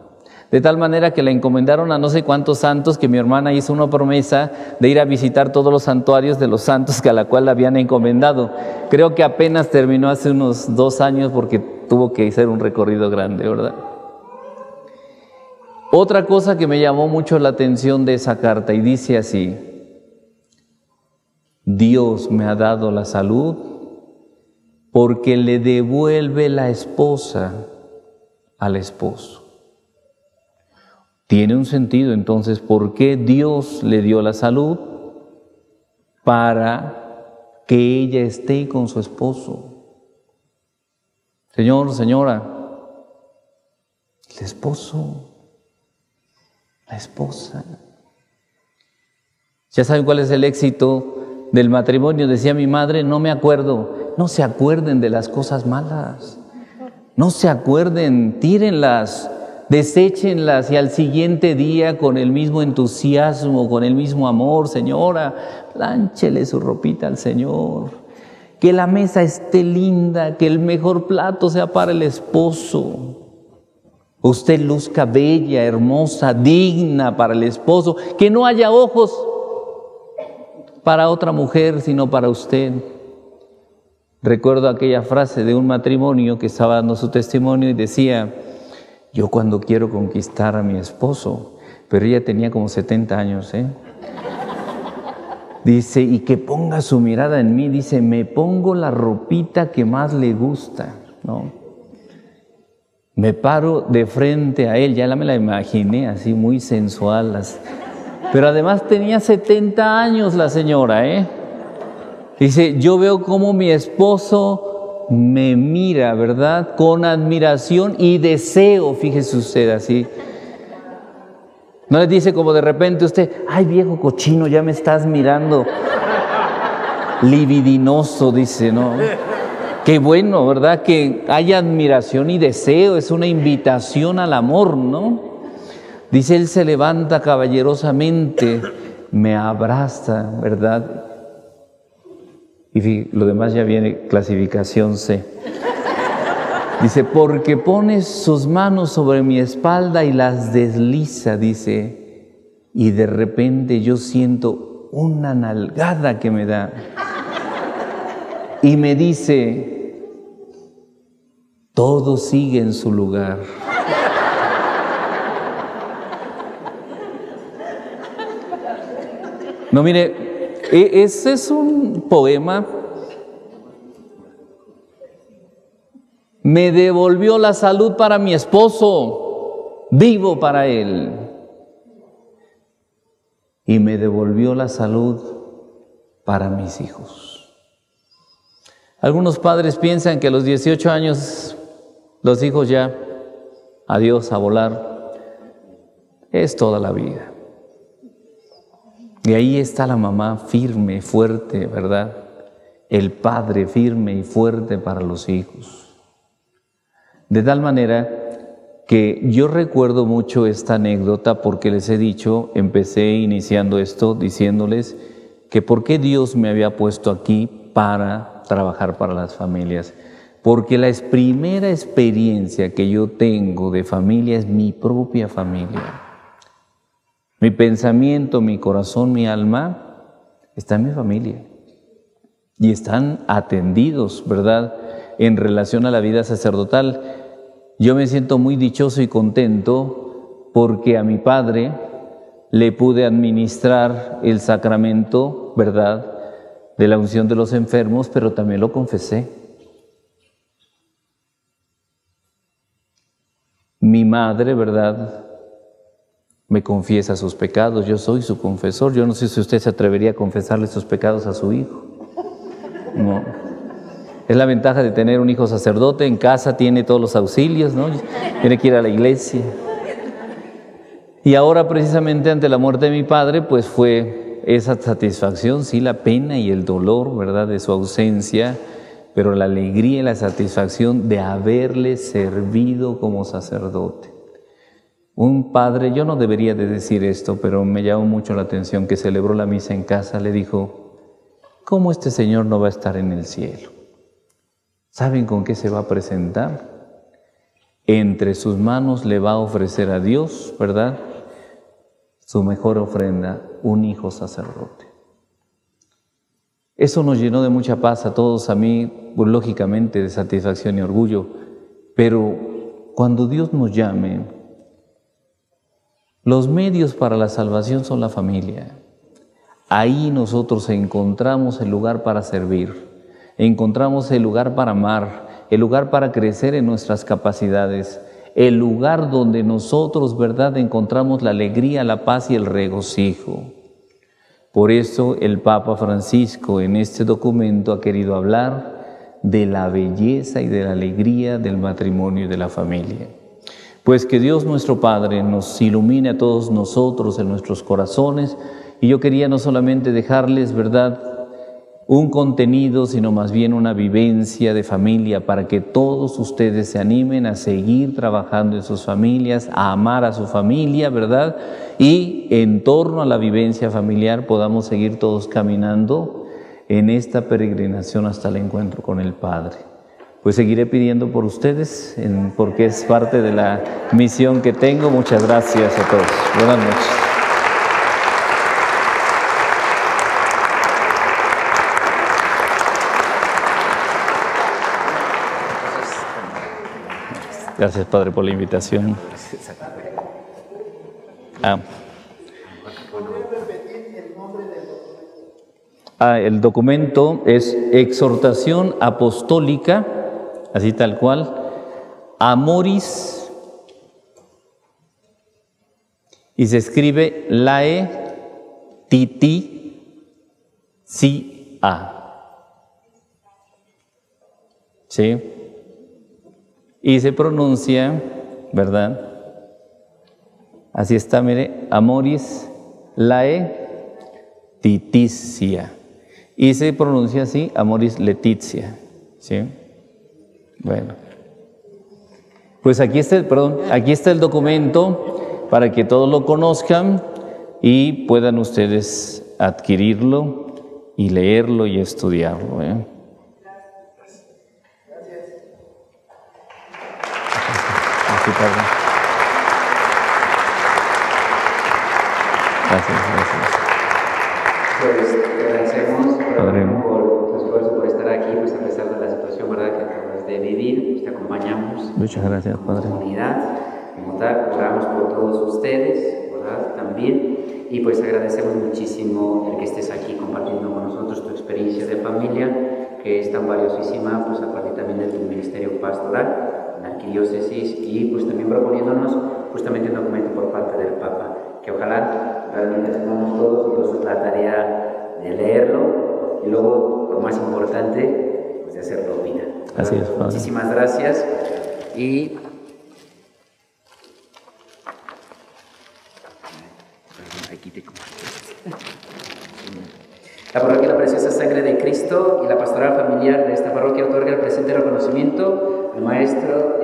De tal manera que la encomendaron a no sé cuántos santos, que mi hermana hizo una promesa de ir a visitar todos los santuarios de los santos que a la cual la habían encomendado. Creo que apenas terminó hace unos 2 años porque tuvo que hacer un recorrido grande, ¿verdad? Otra cosa que me llamó mucho la atención de esa carta, y dice así: Dios me ha dado la salud porque le devuelve la esposa al esposo. Tiene un sentido entonces, ¿por qué Dios le dio la salud? Para que ella esté con su esposo. Señor, señora, el esposo, la esposa. ¿Ya saben cuál es el éxito del matrimonio? Decía mi madre, no me acuerdo. No se acuerden de las cosas malas. No se acuerden, tírenlas, deséchenlas, y al siguiente día con el mismo entusiasmo, con el mismo amor, señora, plánchele su ropita al Señor. Que la mesa esté linda, que el mejor plato sea para el esposo. Usted luzca bella, hermosa, digna para el esposo. Que no haya ojos para otra mujer, sino para usted. Recuerdo aquella frase de un matrimonio que estaba dando su testimonio y decía, yo cuando quiero conquistar a mi esposo, pero ella tenía como 70 años, dice, y que ponga su mirada en mí, dice, me pongo la ropita que más le gusta, ¿no? Me paro de frente a él, ya me la imaginé así muy sensual, pero además tenía 70 años la señora, Dice, yo veo cómo mi esposo me mira, ¿verdad? Con admiración y deseo, fíjese usted así. No le dice como de repente usted, ay viejo cochino, ya me estás mirando. Libidinoso, dice, ¿no? Qué bueno, ¿verdad? Que haya admiración y deseo, es una invitación al amor, ¿no? Dice, él se levanta caballerosamente, me abraza, ¿verdad? Y lo demás ya viene clasificación C. Dice, porque pone sus manos sobre mi espalda y las desliza, dice, y de repente yo siento una nalgada que me da. Y me dice, todo sigue en su lugar. No, mire, ese es un poema. Me devolvió la salud para mi esposo, vivo para él. Y me devolvió la salud para mis hijos. Algunos padres piensan que a los 18 años los hijos ya, adiós a volar. Es toda la vida. Y ahí está la mamá firme, fuerte, ¿verdad? El padre firme y fuerte para los hijos. De tal manera que yo recuerdo mucho esta anécdota porque les he dicho, empecé iniciando esto diciéndoles que por qué Dios me había puesto aquí para trabajar para las familias. Porque la primera experiencia que yo tengo de familia es mi propia familia. Mi pensamiento, mi corazón, mi alma está en mi familia. y están atendidos, ¿verdad?, en relación a la vida sacerdotal. Yo me siento muy dichoso y contento porque a mi padre le pude administrar el sacramento, ¿verdad?, de la unción de los enfermos, pero también lo confesé. Mi madre, ¿verdad?, me confiesa sus pecados, yo soy su confesor. Yo no sé si usted se atrevería a confesarle sus pecados a su hijo. No. Es la ventaja de tener un hijo sacerdote. En casa tiene todos los auxilios, ¿no? Tiene que ir a la iglesia. Y ahora, precisamente ante la muerte de mi padre, pues fue esa satisfacción, sí, la pena y el dolor, ¿verdad?, de su ausencia, pero la alegría y la satisfacción de haberle servido como sacerdote. Un padre, yo no debería de decir esto, pero me llamó mucho la atención, que celebró la misa en casa, le dijo: ¿cómo este señor no va a estar en el cielo? ¿Saben con qué se va a presentar? Entre sus manos le va a ofrecer a Dios, ¿verdad?, su mejor ofrenda, un hijo sacerdote. Eso nos llenó de mucha paz a todos, a mí, pues, lógicamente, de satisfacción y orgullo. Pero cuando Dios nos llame, los medios para la salvación son la familia. Ahí nosotros encontramos el lugar para servir, encontramos el lugar para amar, el lugar para crecer en nuestras capacidades, el lugar donde nosotros, ¿verdad?, encontramos la alegría, la paz y el regocijo. Por eso el Papa Francisco en este documento ha querido hablar de la belleza y de la alegría del matrimonio y de la familia. Pues que Dios nuestro Padre nos ilumine a todos nosotros en nuestros corazones. Y yo quería no solamente dejarles, ¿verdad?, un contenido, sino más bien una vivencia de familia, para que todos ustedes se animen a seguir trabajando en sus familias, a amar a su familia, ¿verdad?, y en torno a la vivencia familiar podamos seguir todos caminando en esta peregrinación hasta el encuentro con el Padre. Pues seguiré pidiendo por ustedes, porque es parte de la misión que tengo. Muchas gracias a todos. Buenas noches. Gracias, Padre, por la invitación. El documento es Exhortación Apostólica, así tal cual, Amoris, y se escribe Laetitia. ¿Sí? Y se pronuncia, ¿verdad? Así está, mire, Amoris Laetitia. Y se pronuncia así, Amoris Laetitia. ¿Sí? Bueno. Pues aquí está el documento para que todos lo conozcan y puedan ustedes adquirirlo y leerlo y estudiarlo, ¿eh? Gracias. Pues agradecemos por tu esfuerzo, por estar aquí, pues a pesar de la situación, ¿verdad?, que acabas de vivir, pues te acompañamos. Muchas gracias, Padre. Como comunidad, como tal, oramos por todos ustedes, ¿verdad?, también. Y pues agradecemos muchísimo el que estés aquí compartiendo con nosotros tu experiencia de familia, que es tan valiosísima, pues a partir también de tu ministerio pastoral en la arquidiócesis, y pues también proponiéndonos justamente un documento por parte del Papa, que ojalá realmente tengamos todos entonces la tarea de leerlo y luego, lo más importante, pues de hacerlo vida. Así es, Padre. Muchísimas gracias. Y aquí te comparto. La parroquia La Preciosa Sangre de Cristo y la pastoral familiar de esta parroquia otorga el presente reconocimiento al maestro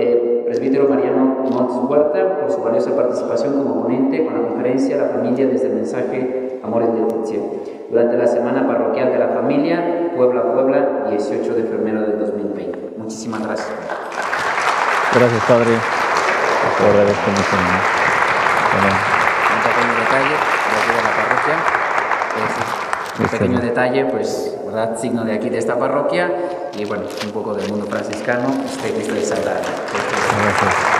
presbítero Mariano Montes Huerta por su valiosa participación como ponente con la conferencia La Familia desde el mensaje Amores Laetitia durante la Semana Parroquial de la Familia Puebla, 18 de febrero del 2020. Muchísimas gracias. Gracias, Padre. Te agradezco mucho. Un pequeño detalle de aquí de la parroquia es Un pequeño detalle, pues, ¿verdad? Signo de aquí, de esta parroquia, y bueno, un poco del mundo franciscano, este Cristo es sagrado. Gracias.